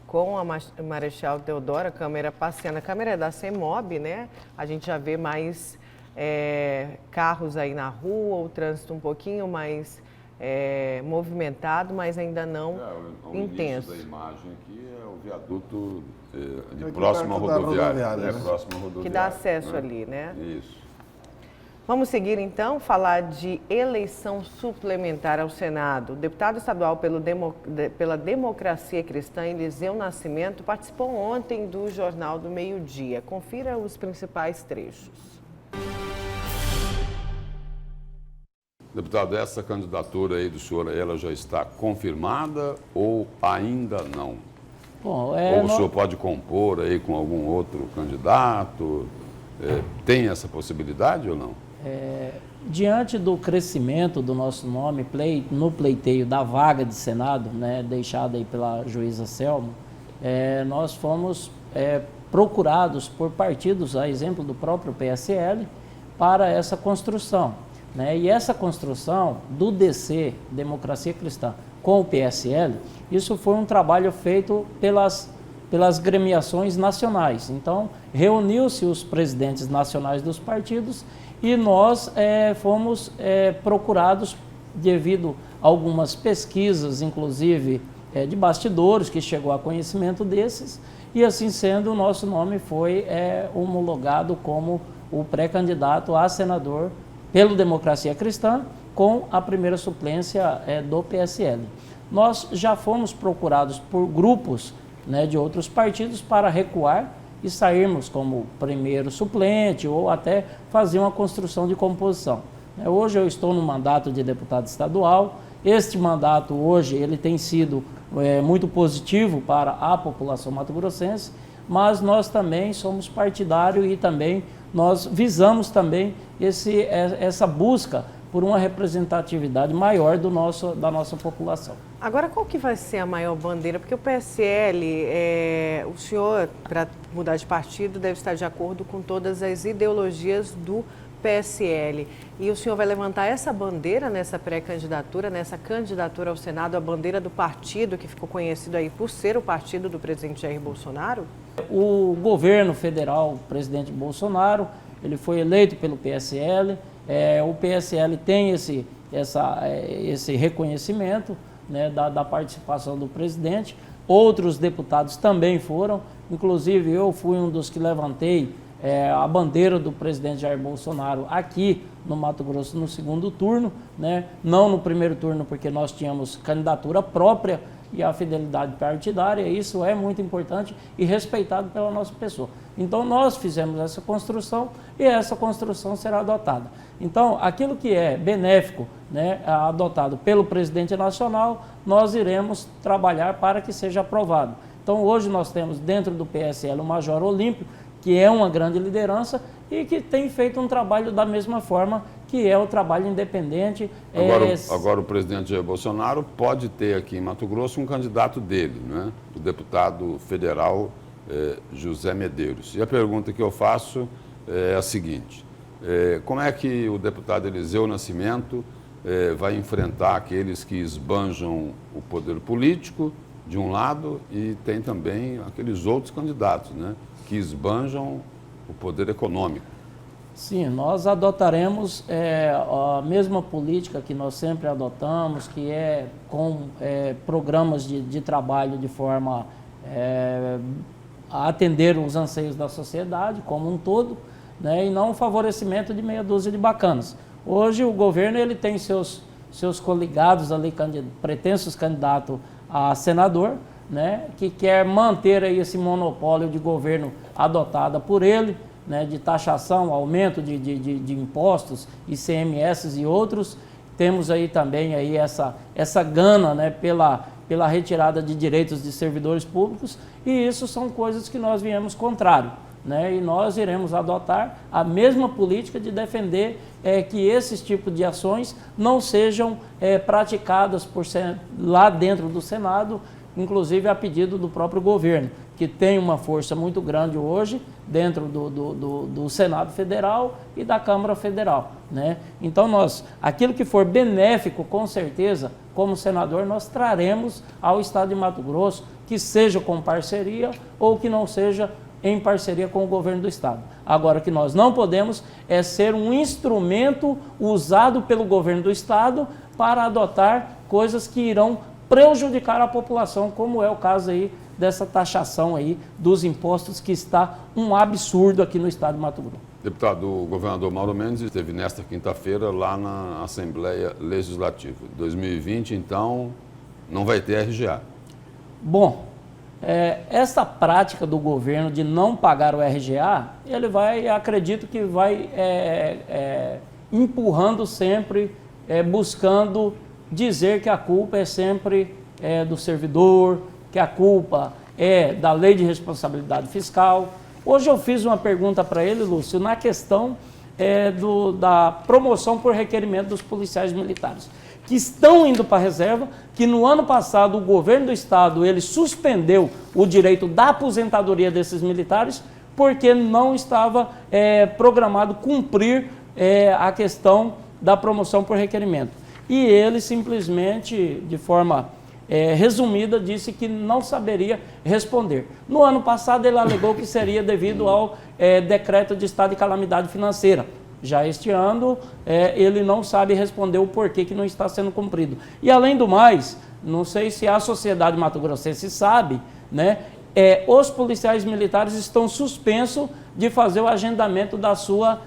com a Marechal Deodoro, a câmera passeando. A câmera é da CEMOB, né? A gente já vê mais carros aí na rua, o trânsito um pouquinho mais movimentado, mas ainda não intenso. O início da imagem aqui é o viaduto próximo à rodoviária, né? Próximo à rodoviária. Que dá acesso ali, né? Isso. Vamos seguir então, falar de eleição suplementar ao Senado. O deputado estadual pela Democracia Cristã, Eliseu Nascimento, participou ontem do Jornal do Meio-Dia. Confira os principais trechos. Deputado, essa candidatura aí do senhor, ela já está confirmada ou ainda não? Bom, ou o senhor pode compor aí com algum outro candidato? Tem essa possibilidade ou não? Diante do crescimento do nosso nome no pleiteio da vaga de Senado, né, deixada aí pela juíza Selma, nós fomos procurados por partidos, a exemplo do próprio PSL, para essa construção. Né? E essa construção do DC, Democracia Cristã, com o PSL, isso foi um trabalho feito pelas gremiações nacionais. Então, reuniu-se os presidentes nacionais dos partidos e nós fomos procurados devido a algumas pesquisas, inclusive de bastidores, que chegou a conhecimento desses, e assim sendo, o nosso nome foi homologado como o pré-candidato a senador pelo Democracia Cristã, com a primeira suplência do PSL. Nós já fomos procurados por grupos, né, de outros partidos para recuar e sairmos como primeiro suplente ou até fazer uma construção de composição. Hoje eu estou no mandato de deputado estadual. Este mandato hoje ele tem sido muito positivo para a população mato-grossense, mas nós também somos partidários e também nós visamos também essa busca por uma representatividade maior da nossa população. Agora, qual que vai ser a maior bandeira? Porque o PSL, o senhor, para mudar de partido, deve estar de acordo com todas as ideologias do PSL. E o senhor vai levantar essa bandeira nessa pré-candidatura, nessa candidatura ao Senado, a bandeira do partido, que ficou conhecido aí por ser o partido do presidente Jair Bolsonaro? O governo federal, o presidente Bolsonaro, ele foi eleito pelo PSL, o PSL tem esse reconhecimento, né, da participação do presidente. Outros deputados também foram, inclusive eu fui um dos que levantei a bandeira do presidente Jair Bolsonaro aqui no Mato Grosso no segundo turno, né? Não no primeiro turno, porque nós tínhamos candidatura própria e a fidelidade partidária. Isso é muito importante e respeitado pela nossa pessoa. Então nós fizemos essa construção e essa construção será adotada. Então aquilo que é benéfico, né, adotado pelo presidente nacional, nós iremos trabalhar para que seja aprovado. Então hoje nós temos dentro do PSL o Major Olímpio, que é uma grande liderança e que tem feito um trabalho da mesma forma que é o trabalho independente. Agora o presidente Jair Bolsonaro pode ter aqui em Mato Grosso um candidato dele, né? O deputado federal José Medeiros. E a pergunta que eu faço é a seguinte: como é que o deputado Eliseu Nascimento vai enfrentar aqueles que esbanjam o poder político, de um lado, e tem também aqueles outros candidatos, né, que esbanjam o poder econômico? Sim, nós adotaremos a mesma política que nós sempre adotamos, que é com programas de trabalho de forma a atender os anseios da sociedade como um todo, né, e não um favorecimento de meia dúzia de bacanas. Hoje o governo ele tem seus coligados ali, pretensos candidatos a senador, né, que quer manter aí esse monopólio de governo adotado por ele, né, de taxação, aumento de impostos, ICMS e outros. Temos aí também aí essa gana, né, pela retirada de direitos de servidores públicos, e isso são coisas que nós viemos contrário, né, e nós iremos adotar a mesma política de defender que esses tipos de ações não sejam praticadas lá dentro do Senado, inclusive a pedido do próprio governo, que tem uma força muito grande hoje dentro do Senado Federal e da Câmara Federal, né? Então aquilo que for benéfico, com certeza, como senador, nós traremos ao Estado de Mato Grosso, que seja com parceria ou que não seja em parceria com o governo do Estado. Agora, o que nós não podemos é ser um instrumento usado pelo governo do Estado para adotar coisas que irão prejudicar a população, como é o caso aí dessa taxação aí dos impostos, que está um absurdo aqui no Estado de Mato Grosso. Deputado, o governador Mauro Mendes esteve nesta quinta-feira lá na Assembleia Legislativa. 2020, então, não vai ter RGA. Bom, essa prática do governo de não pagar o RGA, acredito que vai empurrando sempre, buscando dizer que a culpa é sempre do servidor, que a culpa é da lei de responsabilidade fiscal. Hoje eu fiz uma pergunta para ele, Lúcio, na questão da promoção por requerimento dos policiais militares, que estão indo para a reserva, que no ano passado o governo do Estado ele suspendeu o direito da aposentadoria desses militares, porque não estava programado cumprir a questão da promoção por requerimento. E ele simplesmente, de forma resumida, disse que não saberia responder. No ano passado ele alegou que seria devido ao decreto de estado de calamidade financeira. Já este ano ele não sabe responder o porquê que não está sendo cumprido. E além do mais, não sei se a sociedade mato-grossense sabe, né, os policiais militares estão suspensos de fazer o agendamento da sua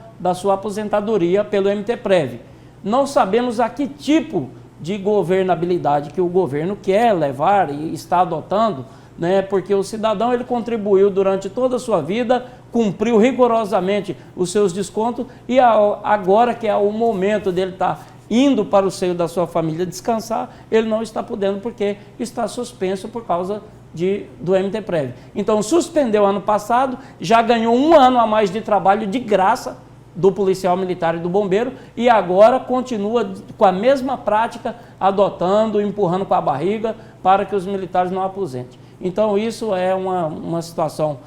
aposentadoria pelo MTPrev. Não sabemos a que tipo de governabilidade que o governo quer levar e está adotando, né? Porque o cidadão ele contribuiu durante toda a sua vida, cumpriu rigorosamente os seus descontos, e agora que é o momento dele estar indo para o seio da sua família descansar, ele não está podendo porque está suspenso por causa do MTPrev. Então suspendeu ano passado, já ganhou um ano a mais de trabalho de graça, do policial militar e do bombeiro, e agora continua com a mesma prática, adotando, empurrando com a barriga para que os militares não aposentem. Então isso é uma situação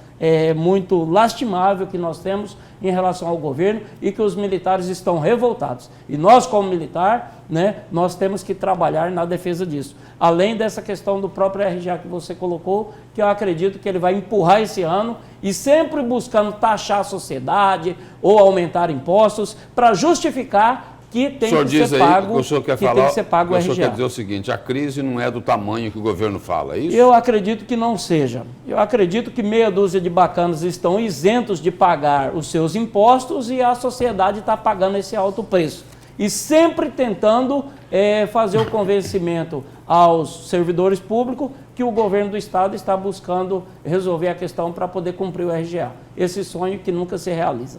muito lastimável que nós temos em relação ao governo e que os militares estão revoltados. E nós, como militar, né, nós temos que trabalhar na defesa disso. Além dessa questão do próprio RGA que você colocou, que eu acredito que ele vai empurrar esse ano e sempre buscando taxar a sociedade ou aumentar impostos para justificar que tem que ser pago, o senhor quer falar, tem que ser pago o RGA. O senhor quer dizer o seguinte, a crise não é do tamanho que o governo fala, é isso? Eu acredito que não seja. Eu acredito que meia dúzia de bacanas estão isentos de pagar os seus impostos e a sociedade está pagando esse alto preço. E sempre tentando fazer o convencimento aos servidores públicos que o governo do Estado está buscando resolver a questão para poder cumprir o RGA. Esse sonho que nunca se realiza.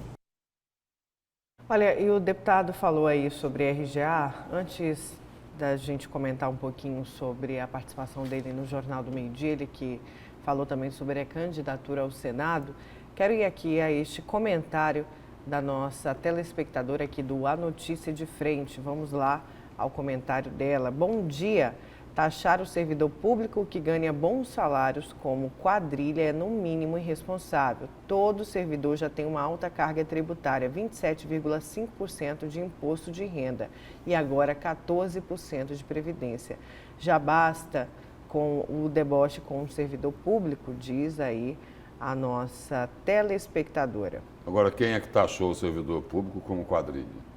Olha, e o deputado falou aí sobre RGA. Antes da gente comentar um pouquinho sobre a participação dele no Jornal do Meio-Dia, ele que falou também sobre a candidatura ao Senado, quero ir aqui a este comentário da nossa telespectadora aqui do A Notícia de Frente. Vamos lá ao comentário dela. Bom dia. Taxar o servidor público que ganha bons salários como quadrilha é no mínimo irresponsável. Todo servidor já tem uma alta carga tributária, 27,5% de imposto de renda e agora 14% de previdência. Já basta com o deboche com o servidor público, diz aí a nossa telespectadora. Agora, quem é que taxou o servidor público como quadrilha?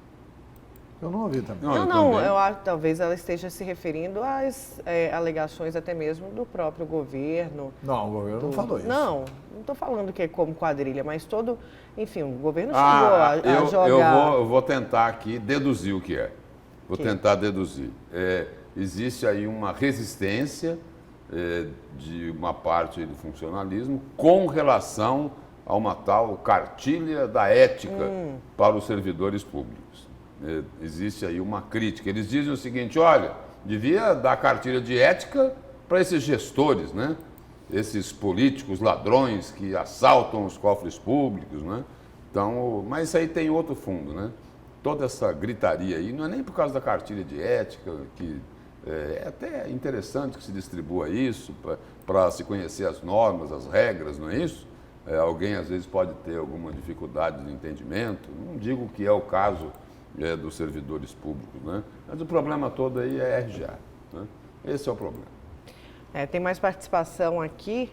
Eu não ouvi também. Eu acho que talvez ela esteja se referindo às alegações até mesmo do próprio governo. Não, o governo não falou isso. Não estou falando que é como quadrilha, mas enfim, o governo chegou a jogar... Eu vou tentar aqui deduzir o que é. Tentar deduzir. Existe aí uma resistência de uma parte do funcionalismo com relação a uma tal cartilha da ética para os servidores públicos. Existe aí uma crítica. Eles dizem o seguinte, olha, devia dar cartilha de ética para esses gestores, né? Esses políticos ladrões que assaltam os cofres públicos, né? Então, mas isso aí tem outro fundo, né? Toda essa gritaria aí não é nem por causa da cartilha de ética, que é até interessante que se distribua isso para se conhecer as normas, as regras, não é isso? Alguém às vezes pode ter alguma dificuldade de entendimento, não digo que é o caso dos servidores públicos, né? Mas o problema todo aí é RGA, né? Esse é o problema. Tem mais participação aqui.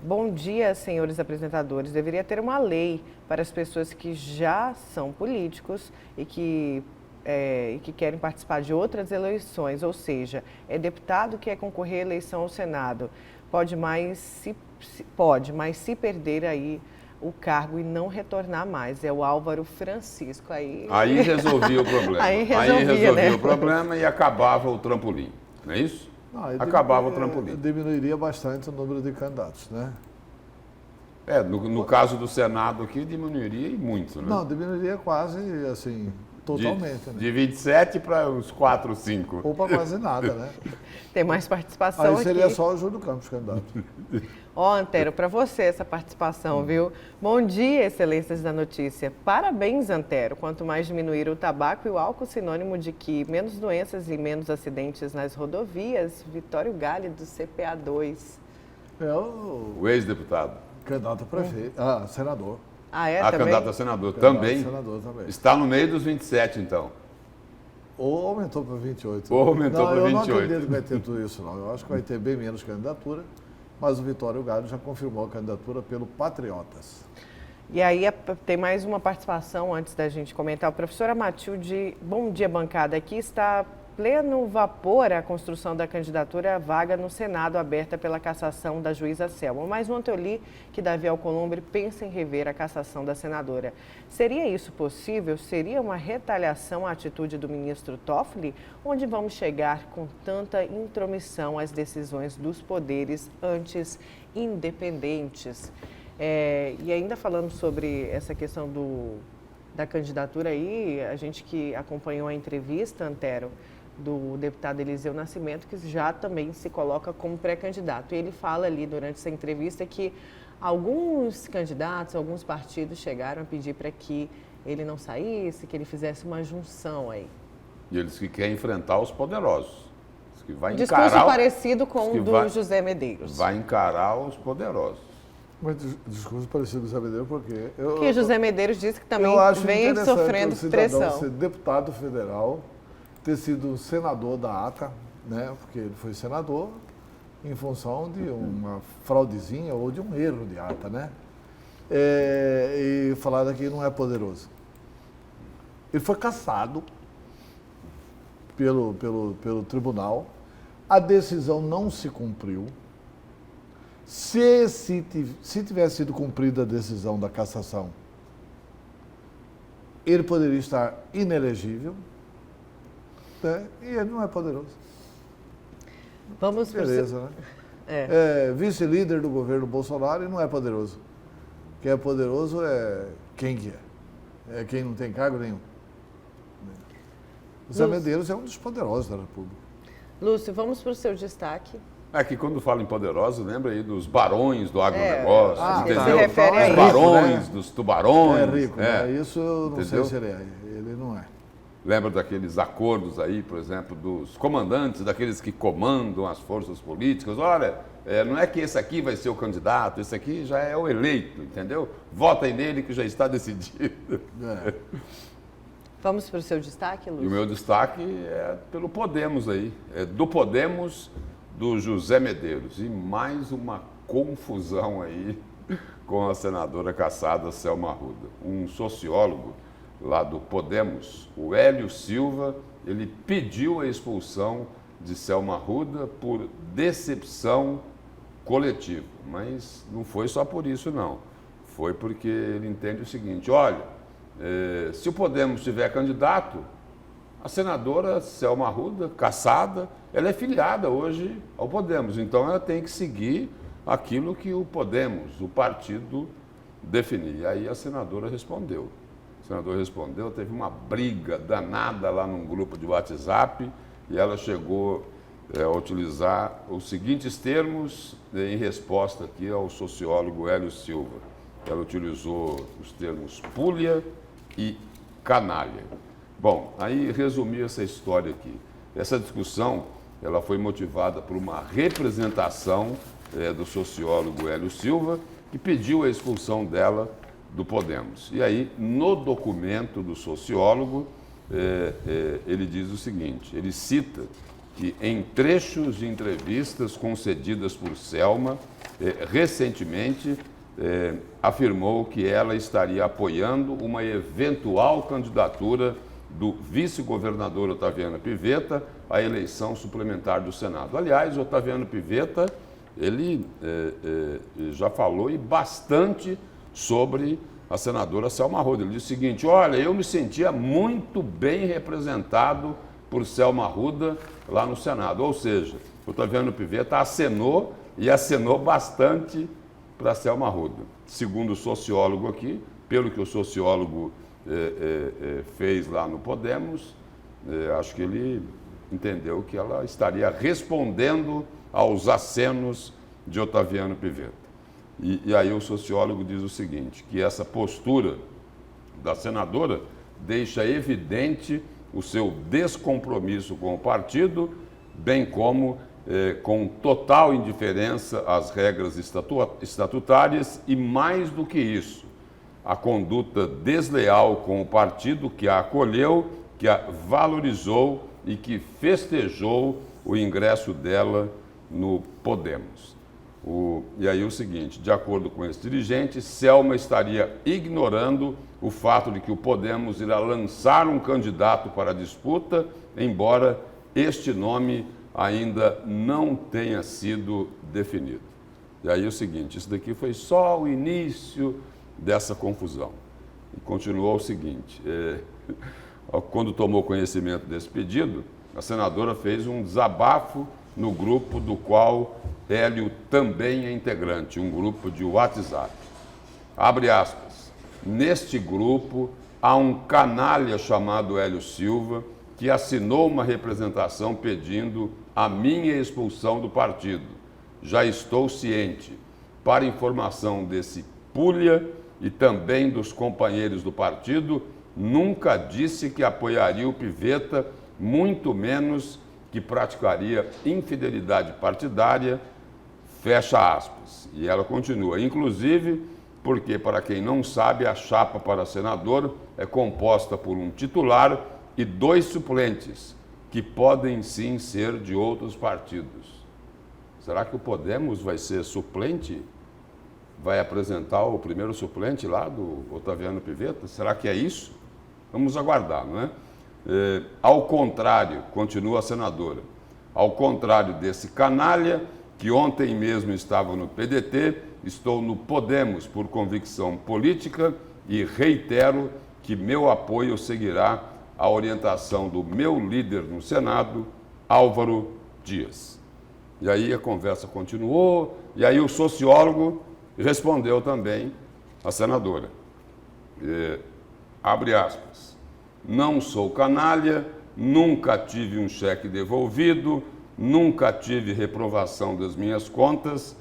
Bom dia, senhores apresentadores. Deveria ter uma lei para as pessoas que já são políticos e que querem participar de outras eleições, ou seja, deputado que quer concorrer à eleição ao Senado, pode, mas se perder aí o cargo e não retornar mais. É o Álvaro Francisco. Aí resolvia o problema. Aí resolvia o problema e acabava o trampolim, não é isso? Acabava o trampolim. Diminuiria bastante o número de candidatos, né? No caso do Senado aqui, diminuiria e muito, né? Não, diminuiria quase, assim, totalmente. De 27 para uns 4, 5. Ou para quase nada, né? Tem mais participação aqui. Aí seria só o Júlio Campos candidato. Antero, para você essa participação, viu? Bom dia, excelências da notícia. Parabéns, Antero. Quanto mais diminuir o tabaco e o álcool, sinônimo de que menos doenças e menos acidentes nas rodovias. Vitório Gale, do CPA2. O ex-deputado. Candidato a prefeito. Senador. Também? Candidato a senador também. Senador também. Está no meio dos 27, então. Ou aumentou para 28. Ou aumentou para 28. Eu não acredito que vai ter tudo isso, não. Eu acho que vai ter bem menos candidatura. Mas o Vitório Gale já confirmou a candidatura pelo Patriotas. E aí tem mais uma participação antes da gente comentar. A professora Matilde, bom dia, bancada. Aqui está pleno vapor a construção da candidatura à vaga no Senado, aberta pela cassação da juíza Selma. Mas ontem eu li que Davi Alcolumbre pensa em rever a cassação da senadora. Seria isso possível? Seria uma retaliação à atitude do ministro Toffoli? Onde vamos chegar com tanta intromissão às decisões dos poderes antes independentes? E ainda falando sobre essa questão da candidatura aí, a gente que acompanhou a entrevista, Antero, do deputado Eliseu Nascimento, que já também se coloca como pré-candidato. E ele fala ali durante essa entrevista que alguns candidatos, alguns partidos chegaram a pedir para que ele não saísse, que ele fizesse uma junção aí. E eles que querem enfrentar os poderosos. Que vai discurso parecido com o do José Medeiros. Vai encarar os poderosos. Mas discurso parecido com o José Medeiros, por quê? Porque José Medeiros disse que também vem sofrendo pressão. Ser deputado federal, ter sido senador da ATA, né? Porque ele foi senador em função de uma fraudezinha ou de um erro de ATA, né? E falar daqui não é poderoso. Ele foi cassado pelo tribunal, a decisão não se cumpriu. Se tivesse sido cumprida a decisão da cassação, ele poderia estar inelegível, né? E ele não é poderoso. Vamos Beleza, né? É vice-líder do governo Bolsonaro e não é poderoso. Quem é poderoso é quem que é. É quem não tem cargo nenhum. José Medeiros é um dos poderosos da República. Lúcio, vamos para o seu destaque. É que quando fala em poderosos, lembra aí dos barões do agronegócio, entendeu? Se refere a os isso, barões, né? Dos tubarões. É rico, né? Isso eu não sei se ele é. Ele não é. Lembra daqueles acordos aí, por exemplo, dos comandantes, daqueles que comandam as forças políticas? Olha, não é que esse aqui vai ser o candidato, esse aqui já é o eleito, entendeu? Votem nele que já está decidido. Vamos para o seu destaque, Lúcio? E o meu destaque é pelo Podemos aí, é do Podemos do José Medeiros. E mais uma confusão aí com a senadora cassada Selma Arruda. Um sociólogo lá do Podemos, o Hélio Silva, ele pediu a expulsão de Selma Arruda por decepção coletiva. Mas não foi só por isso, não. Foi porque ele entende o seguinte, olha, se o Podemos tiver candidato, a senadora Selma Arruda, cassada, ela é filiada hoje ao Podemos. Então ela tem que seguir aquilo que o Podemos, o partido, definir. E aí a senadora respondeu. O senador respondeu, teve uma briga danada lá num grupo de WhatsApp e ela chegou a utilizar os seguintes termos em resposta aqui ao sociólogo Hélio Silva. Ela utilizou os termos púlia e canalha. Bom, aí resumi essa história aqui. Essa discussão, ela foi motivada por uma representação do sociólogo Hélio Silva, que pediu a expulsão dela do Podemos. E aí, no documento do sociólogo, ele diz o seguinte, ele cita que em trechos de entrevistas concedidas por Selma, recentemente, afirmou que ela estaria apoiando uma eventual candidatura do vice-governador Otaviano Pivetta à eleição suplementar do Senado. Aliás, Otaviano Pivetta, ele já falou e bastante sobre a senadora Selma Arruda. Ele disse o seguinte, olha, eu me sentia muito bem representado por Selma Arruda lá no Senado. Ou seja, Otaviano Pivetta acenou e acenou bastante para Selma Arruda. Segundo o sociólogo aqui, pelo que o sociólogo fez lá no Podemos, acho que ele entendeu que ela estaria respondendo aos acenos de Otaviano Pivetta. E aí o sociólogo diz o seguinte, que essa postura da senadora deixa evidente o seu descompromisso com o partido, bem como com total indiferença às regras estatutárias e, mais do que isso, a conduta desleal com o partido que a acolheu, que a valorizou e que festejou o ingresso dela no Podemos. E aí o seguinte, de acordo com esse dirigente, Selma estaria ignorando o fato de que o Podemos irá lançar um candidato para a disputa, embora este nome ainda não tenha sido definido. E aí o seguinte, isso daqui foi só o início dessa confusão. E continuou o seguinte, quando tomou conhecimento desse pedido, a senadora fez um desabafo no grupo do qual Hélio também é integrante, um grupo de WhatsApp. Abre aspas. Neste grupo há um canalha chamado Hélio Silva que assinou uma representação pedindo a minha expulsão do partido. Já estou ciente. Para informação desse Pulha e também dos companheiros do partido, nunca disse que apoiaria o Pivetta, muito menos que praticaria infidelidade partidária, fecha aspas. E ela continua, inclusive porque, para quem não sabe, a chapa para senador é composta por um titular e 2 suplentes, que podem sim ser de outros partidos. Será que o Podemos vai ser suplente? Vai apresentar o primeiro suplente lá do Otaviano Pivetta? Será que é isso? Vamos aguardar, não é? Ao contrário, continua a senadora, ao contrário desse canalha, que ontem mesmo estava no PDT, estou no Podemos por convicção política e reitero que meu apoio seguirá a orientação do meu líder no Senado, Álvaro Dias. E aí a conversa continuou, e aí o sociólogo respondeu também à senadora. Abre aspas. Não sou canalha, nunca tive um cheque devolvido, nunca tive reprovação das minhas contas,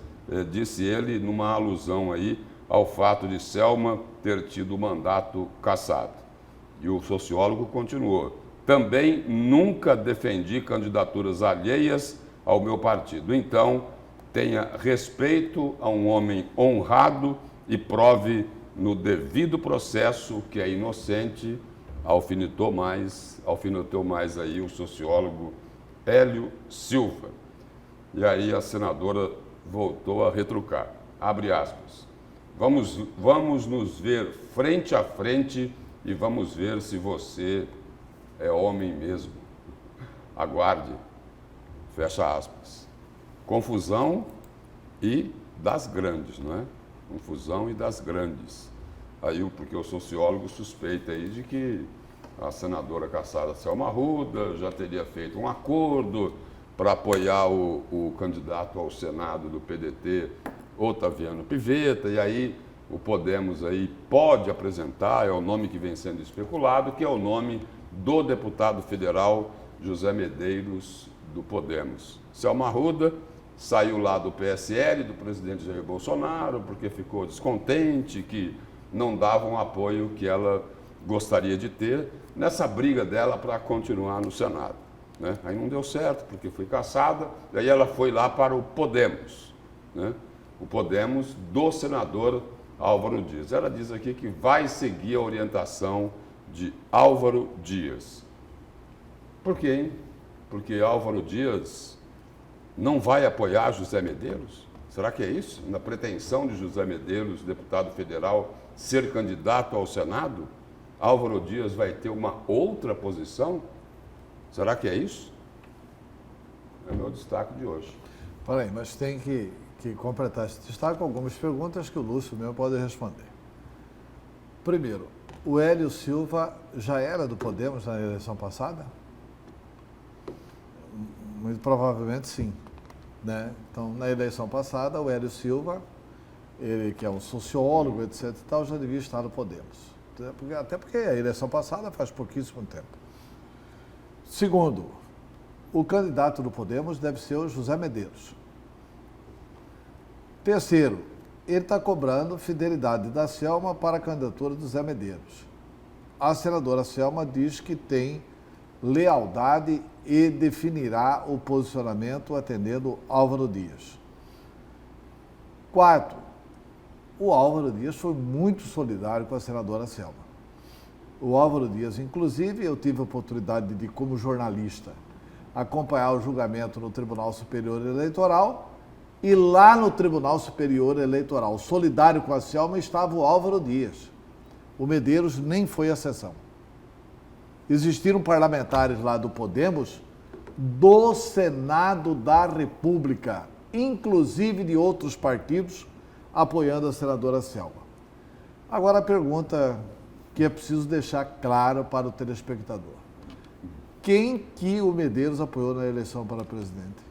disse ele numa alusão aí ao fato de Selma ter tido o mandato cassado. E o sociólogo continuou. Também nunca defendi candidaturas alheias ao meu partido. Então, tenha respeito a um homem honrado e prove no devido processo que é inocente, alfinetou mais aí o sociólogo Hélio Silva. E aí a senadora voltou a retrucar. Abre aspas. Vamos nos ver frente a frente e vamos ver se você é homem mesmo. Aguarde. Fecha aspas. Confusão e das grandes, não é? Confusão e das grandes. Aí, porque o sociólogo suspeita aí de que a senadora cassada Selma Arruda já teria feito um acordo para apoiar o candidato ao Senado do PDT, Otaviano Pivetta, e aí o Podemos aí pode apresentar, é o nome que vem sendo especulado, que é o nome do deputado federal José Medeiros do Podemos. Selma Arruda saiu lá do PSL, do presidente Jair Bolsonaro, porque ficou descontente que não davam o apoio que ela gostaria de ter nessa briga dela para continuar no Senado, né? Aí não deu certo, porque foi cassada, daí ela foi lá para o Podemos, né? O Podemos do senador Álvaro Dias. Ela diz aqui que vai seguir a orientação de Álvaro Dias. Por quê, hein? Porque Álvaro Dias não vai apoiar José Medeiros? Será que é isso? Na pretensão de José Medeiros, deputado federal, ser candidato ao Senado, Álvaro Dias vai ter uma outra posição? Será que é isso? É o meu destaque de hoje. Peraí, mas tem que completar esse destaque com algumas perguntas que o Lúcio mesmo pode responder. Primeiro, o Hélio Silva já era do Podemos na eleição passada? Muito provavelmente sim, né? Então, na eleição passada, o Hélio Silva, ele que é um sociólogo, etc. e tal, já devia estar no Podemos. Até porque a eleição passada faz pouquíssimo tempo. Segundo, o candidato do Podemos deve ser o José Medeiros. Terceiro, ele está cobrando fidelidade da Selma para a candidatura do Zé Medeiros. A senadora Selma diz que tem lealdade e definirá o posicionamento atendendo Álvaro Dias. Quarto, o Álvaro Dias foi muito solidário com a senadora Selma. O Álvaro Dias, inclusive, eu tive a oportunidade de, como jornalista, acompanhar o julgamento no Tribunal Superior Eleitoral, e lá no Tribunal Superior Eleitoral, solidário com a Selma, estava o Álvaro Dias. O Medeiros nem foi à sessão. Existiram parlamentares lá do Podemos, do Senado da República, inclusive de outros partidos, apoiando a senadora Selma. Agora a pergunta que é preciso deixar claro para o telespectador. Quem que o Medeiros apoiou na eleição para presidente?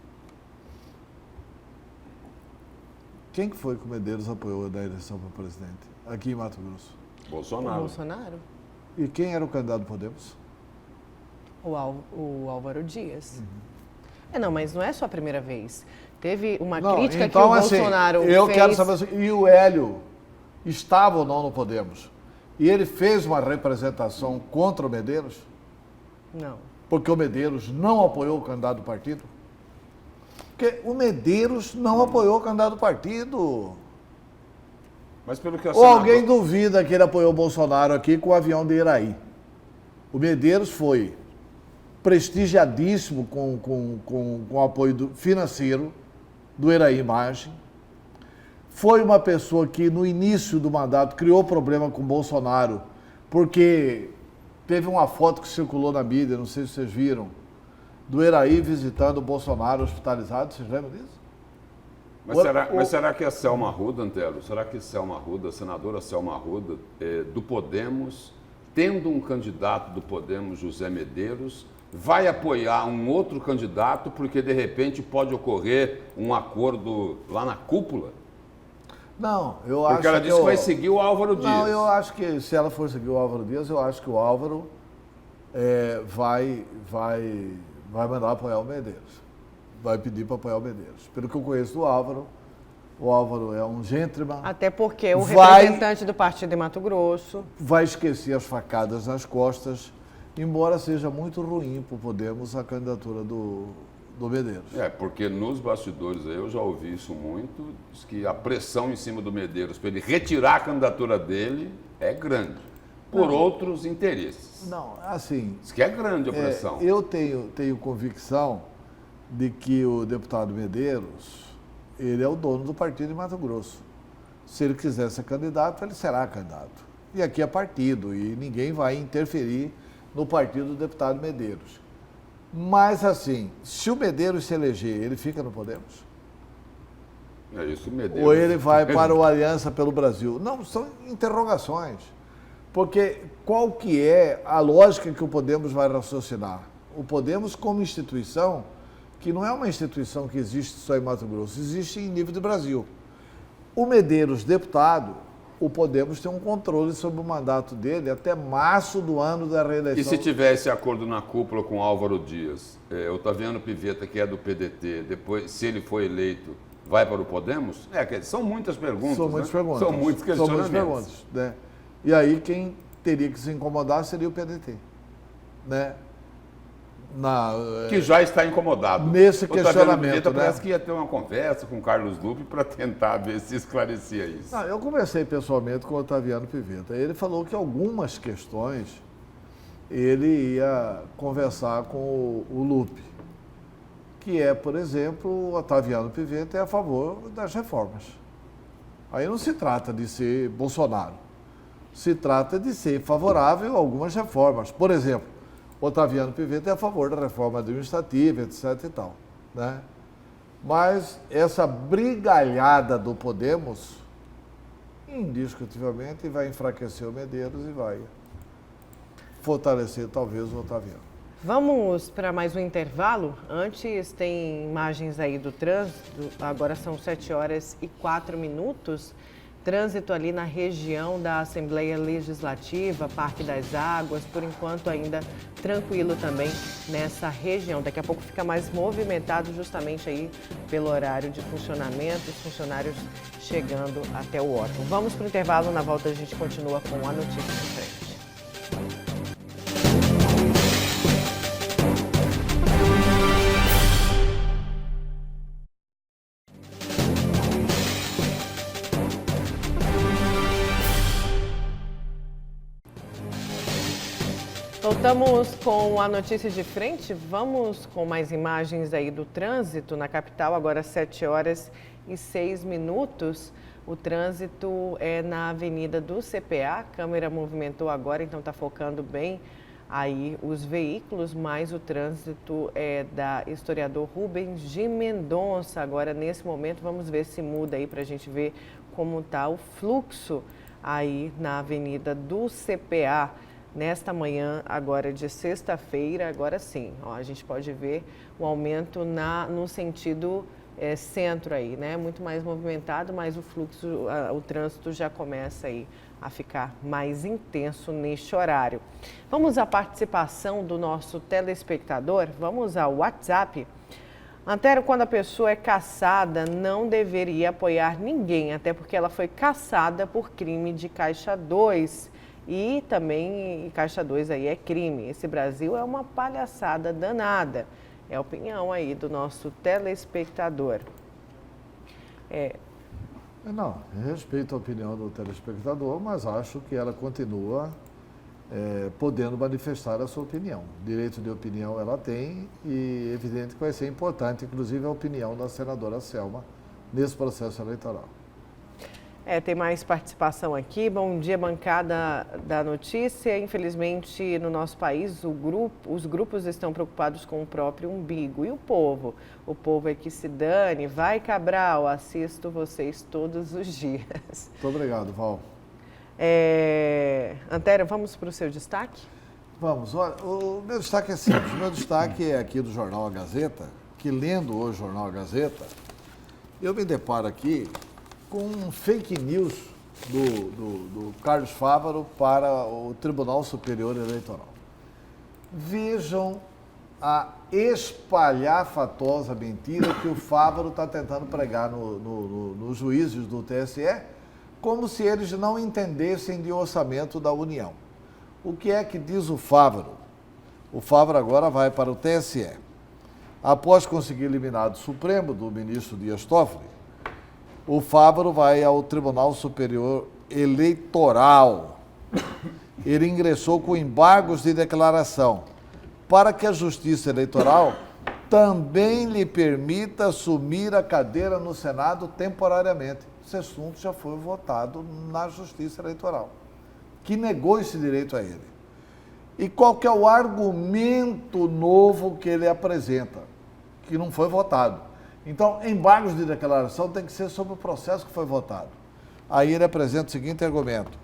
Quem que foi que o Medeiros apoiou na eleição para presidente? Aqui em Mato Grosso. Bolsonaro. Bolsonaro? E quem era o candidato do Podemos? O Álvaro Dias. Não, mas não é só a primeira vez. Teve uma Não, crítica então, que o assim, Bolsonaro eu fez... quero saber assim, e o Hélio estava ou não no Podemos? E ele fez uma representação contra o Medeiros? Não. Porque o Medeiros não apoiou o candidato do partido? Porque o Medeiros não apoiou o candidato do partido. Mas pelo que a Ou alguém duvida que ele apoiou o Bolsonaro aqui com o avião de Iraí? O Medeiros foi prestigiadíssimo com o apoio financeiro do Iraí Imagem. Foi uma pessoa que, no início do mandato, criou problema com o Bolsonaro, porque teve uma foto que circulou na mídia, não sei se vocês viram, do Iraí visitando o Bolsonaro hospitalizado. Vocês lembram disso? Mas será que a Selma Arruda, Antelo, será que Selma Arruda, a senadora Selma Arruda, do Podemos, tendo um candidato do Podemos, José Medeiros, vai apoiar um outro candidato porque, de repente, pode ocorrer um acordo lá na cúpula? Não, eu acho que... Porque ela disse que vai seguir o Álvaro Dias. Não, eu acho que se ela for seguir o Álvaro Dias, eu acho que o Álvaro vai mandar apoiar o Medeiros. Vai pedir para apoiar o Medeiros. Pelo que eu conheço do Álvaro, o Álvaro é um gentleman. Até porque o representante do partido de Mato Grosso... Vai esquecer as facadas nas costas, embora seja muito ruim para o Podemos a candidatura do Medeiros. Porque nos bastidores aí eu já ouvi isso muito, diz que a pressão em cima do Medeiros para ele retirar a candidatura dele é grande, por outros interesses. Não, assim... Diz que é grande a pressão. Eu tenho convicção de que o deputado Medeiros, ele é o dono do partido de Mato Grosso. Se ele quiser ser candidato, ele será candidato. E aqui é partido, e ninguém vai interferir no partido do deputado Medeiros. Mas, assim, se o Medeiros se eleger, ele fica no Podemos? É isso, Medeiros. Ou ele vai para o Aliança pelo Brasil? Não, são interrogações. Porque qual que é a lógica que o Podemos vai raciocinar? O Podemos, como instituição, que não é uma instituição que existe só em Mato Grosso, existe em nível de Brasil. O Medeiros, deputado, o Podemos tem um controle sobre o mandato dele até março do ano da reeleição. E se tivesse acordo na cúpula com Álvaro Dias, Otaviano Pivetta, que é do PDT, depois, se ele for eleito, vai para o Podemos? São muitas perguntas. São muitas perguntas. São muitos questionamentos. São muitas perguntas, né? E aí quem teria que se incomodar seria o PDT, né? Que já está incomodado. Nesse questionamento, né? Parece que ia ter uma conversa com o Carlos Lupe para tentar ver se esclarecia isso. Não, eu conversei pessoalmente com o Otaviano Pivetta. Ele falou que algumas questões ele ia conversar com o Lupe, que é, por exemplo, o Otaviano Pivetta é a favor das reformas. Aí não se trata de ser Bolsonaro, se trata de ser favorável a algumas reformas. Por exemplo, Otaviano Pivetta é a favor da reforma administrativa, etc. e tal, né? Mas essa brigalhada do Podemos, indiscutivelmente, vai enfraquecer o Medeiros e vai fortalecer, talvez, o Otaviano. Vamos para mais um intervalo. Antes, tem imagens aí do trânsito. Agora são 7h04. Trânsito ali na região da Assembleia Legislativa, Parque das Águas, por enquanto ainda tranquilo também nessa região. Daqui a pouco fica mais movimentado justamente aí pelo horário de funcionamento, os funcionários chegando até o órgão. Vamos para o intervalo, na volta a gente continua com a notícia de frente. Voltamos com a notícia de frente. Vamos com mais imagens aí do trânsito na capital, agora 7h06. O trânsito é na Avenida do CPA, a câmera movimentou agora, então está focando bem aí os veículos, mas o trânsito é da historiador Rubens de Mendonça. Agora, nesse momento, vamos ver se muda aí para a gente ver como está o fluxo aí na Avenida do CPA. Nesta manhã, agora de sexta-feira, agora sim, ó, a gente pode ver o aumento no sentido centro aí, né? Muito mais movimentado, mas o fluxo, o trânsito já começa aí a ficar mais intenso neste horário. Vamos à participação do nosso telespectador, vamos ao WhatsApp. Antero, quando a pessoa é caçada, não deveria apoiar ninguém, até porque ela foi caçada por crime de Caixa 2 e também Caixa 2 aí é crime. Esse Brasil é uma palhaçada danada. É a opinião aí do nosso telespectador. Não, eu respeito a opinião do telespectador, mas acho que ela continua podendo manifestar a sua opinião. Direito de opinião ela tem e é evidente que vai ser importante, inclusive, a opinião da senadora Selma nesse processo eleitoral. Tem mais participação aqui. Bom dia, bancada da notícia. Infelizmente, no nosso país, os grupos estão preocupados com o próprio umbigo. E o povo? O povo é que se dane. Vai, Cabral, assisto vocês todos os dias. Muito obrigado, Val. Antero, vamos para o seu destaque? Vamos. Olha, o meu destaque é simples. O meu destaque é aqui do Jornal A Gazeta, que lendo hoje o Jornal A Gazeta, eu me deparo aqui com um fake news do Carlos Fávaro para o Tribunal Superior Eleitoral. Vejam a espalhafatosa mentira que o Fávaro está tentando pregar nos juízes do TSE, como se eles não entendessem de orçamento da União. O que é que diz o Fávaro? O Fávaro agora vai para o TSE. Após conseguir eliminar do Supremo, do ministro Dias Toffoli, o Fávaro vai ao Tribunal Superior Eleitoral. Ele ingressou com embargos de declaração para que a Justiça Eleitoral também lhe permita assumir a cadeira no Senado temporariamente. Esse assunto já foi votado na Justiça Eleitoral, que negou esse direito a ele. E qual que é o argumento novo que ele apresenta? Que não foi votado. Então, embargos de declaração tem que ser sobre o processo que foi votado. Aí ele apresenta o seguinte argumento.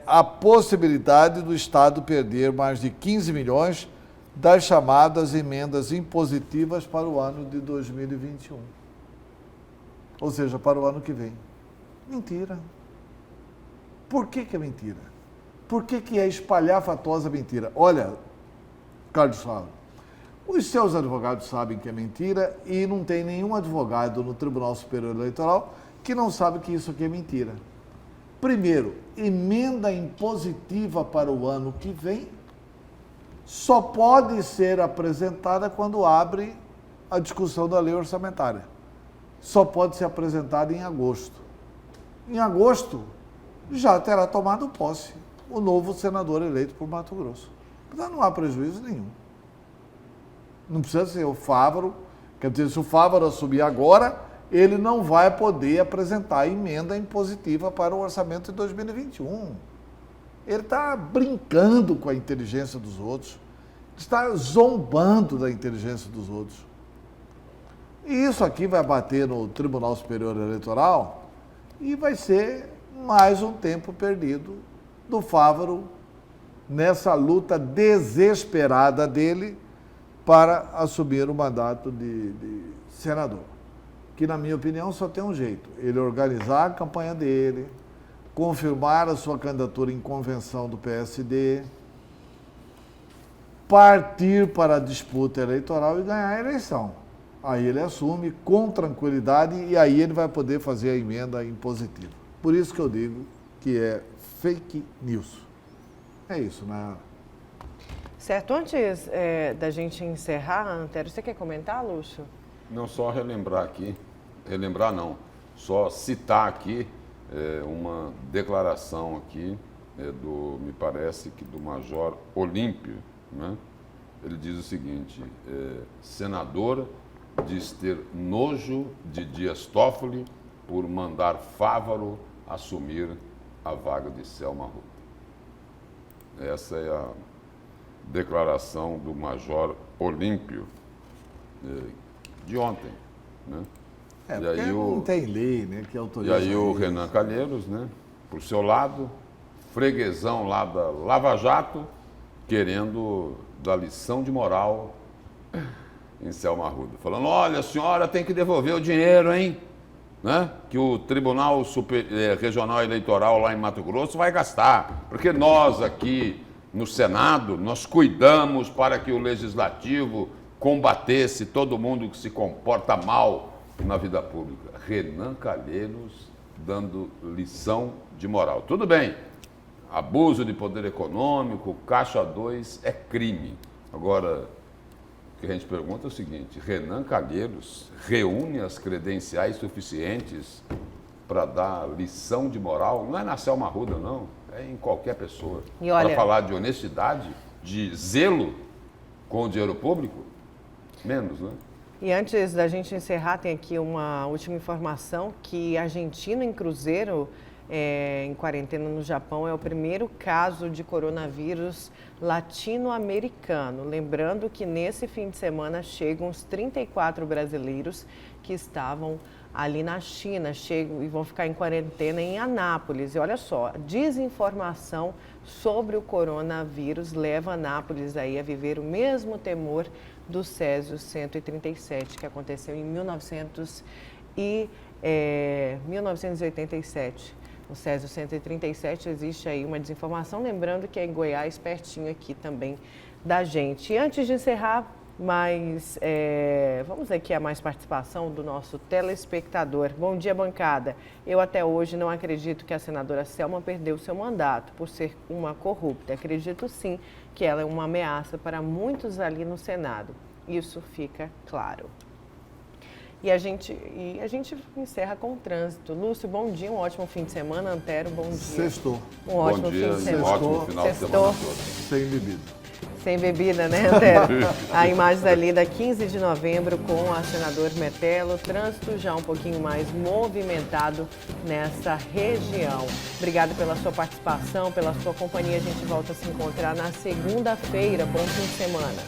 A possibilidade do Estado perder mais de 15 milhões das chamadas emendas impositivas para o ano de 2021. Ou seja, para o ano que vem. Mentira. Por que é mentira? Por que é espalhafatosa mentira? Olha, Carlos Fávaro, os seus advogados sabem que é mentira e não tem nenhum advogado no Tribunal Superior Eleitoral que não sabe que isso aqui é mentira. Primeiro, emenda impositiva para o ano que vem só pode ser apresentada quando abre a discussão da lei orçamentária. Só pode ser apresentada em agosto. Em agosto, já terá tomado posse o novo senador eleito por Mato Grosso. Então não há prejuízo nenhum. Não precisa ser o Fávaro, quer dizer, se o Fávaro assumir agora, ele não vai poder apresentar a emenda impositiva para o orçamento de 2021. Ele está brincando com a inteligência dos outros, está zombando da inteligência dos outros. E isso aqui vai bater no Tribunal Superior Eleitoral e vai ser mais um tempo perdido do Fávaro nessa luta desesperada dele para assumir o mandato de senador. Que, na minha opinião, só tem um jeito. Ele organizar a campanha dele, confirmar a sua candidatura em convenção do PSD, partir para a disputa eleitoral e ganhar a eleição. Aí ele assume com tranquilidade e aí ele vai poder fazer a emenda impositiva. Por isso que eu digo que é fake news. É isso, né? Certo. Antes da gente encerrar, Antero, você quer comentar, Lúcio? Não, só relembrar aqui, só citar aqui uma declaração aqui me parece que do Major Olímpio, né? Ele diz o seguinte, senador diz ter nojo de Dias Toffoli por mandar Fávaro assumir a vaga de Selma Arruda. Essa é a declaração do Major Olímpio de ontem, né? E aí não tem lei, né, que autoriza. E aí o Renan Calheiros, né, por seu lado, freguesão lá da Lava Jato, querendo dar lição de moral em Selma Arruda, falando, olha, a senhora tem que devolver o dinheiro, hein? Né? Que o Tribunal Regional Eleitoral lá em Mato Grosso vai gastar. Porque nós aqui no Senado, nós cuidamos para que o Legislativo combatesse todo mundo que se comporta mal na vida pública. Renan Calheiros dando lição de moral. Tudo bem, abuso de poder econômico, caixa 2 é crime. Agora, o que a gente pergunta é o seguinte, Renan Calheiros reúne as credenciais suficientes para dar lição de moral? Não é na Selma Arruda, não, é em qualquer pessoa. Para falar de honestidade, de zelo com o dinheiro público, menos, né? E antes da gente encerrar, tem aqui uma última informação, que argentino em cruzeiro em quarentena no Japão é o primeiro caso de coronavírus latino-americano. Lembrando que nesse fim de semana chegam os 34 brasileiros que estavam ali na China, chegam e vão ficar em quarentena em Anápolis. E olha só, desinformação sobre o coronavírus leva Anápolis aí a viver o mesmo temor do Césio 137, que aconteceu em 1987. O Césio 137 existe aí uma desinformação, lembrando que é em Goiás, pertinho aqui também da gente. E antes de encerrar, vamos aqui a mais participação do nosso telespectador. Bom dia, bancada. Eu até hoje não acredito que a senadora Selma perdeu seu mandato por ser uma corrupta. Acredito sim que ela é uma ameaça para muitos ali no Senado. Isso fica claro. E a gente encerra com o trânsito. Lúcio, bom dia, um ótimo fim de semana. Antero, bom dia. Sextou. Um ótimo fim de semana. Um ótimo final de semana todo. Sem bebida. Sem bebida, né, Antero? A imagem ali da 15 de novembro com a senador Metelo. Trânsito já um pouquinho mais movimentado nessa região. Obrigada pela sua participação, pela sua companhia. A gente volta a se encontrar na segunda-feira. Bom fim de semana.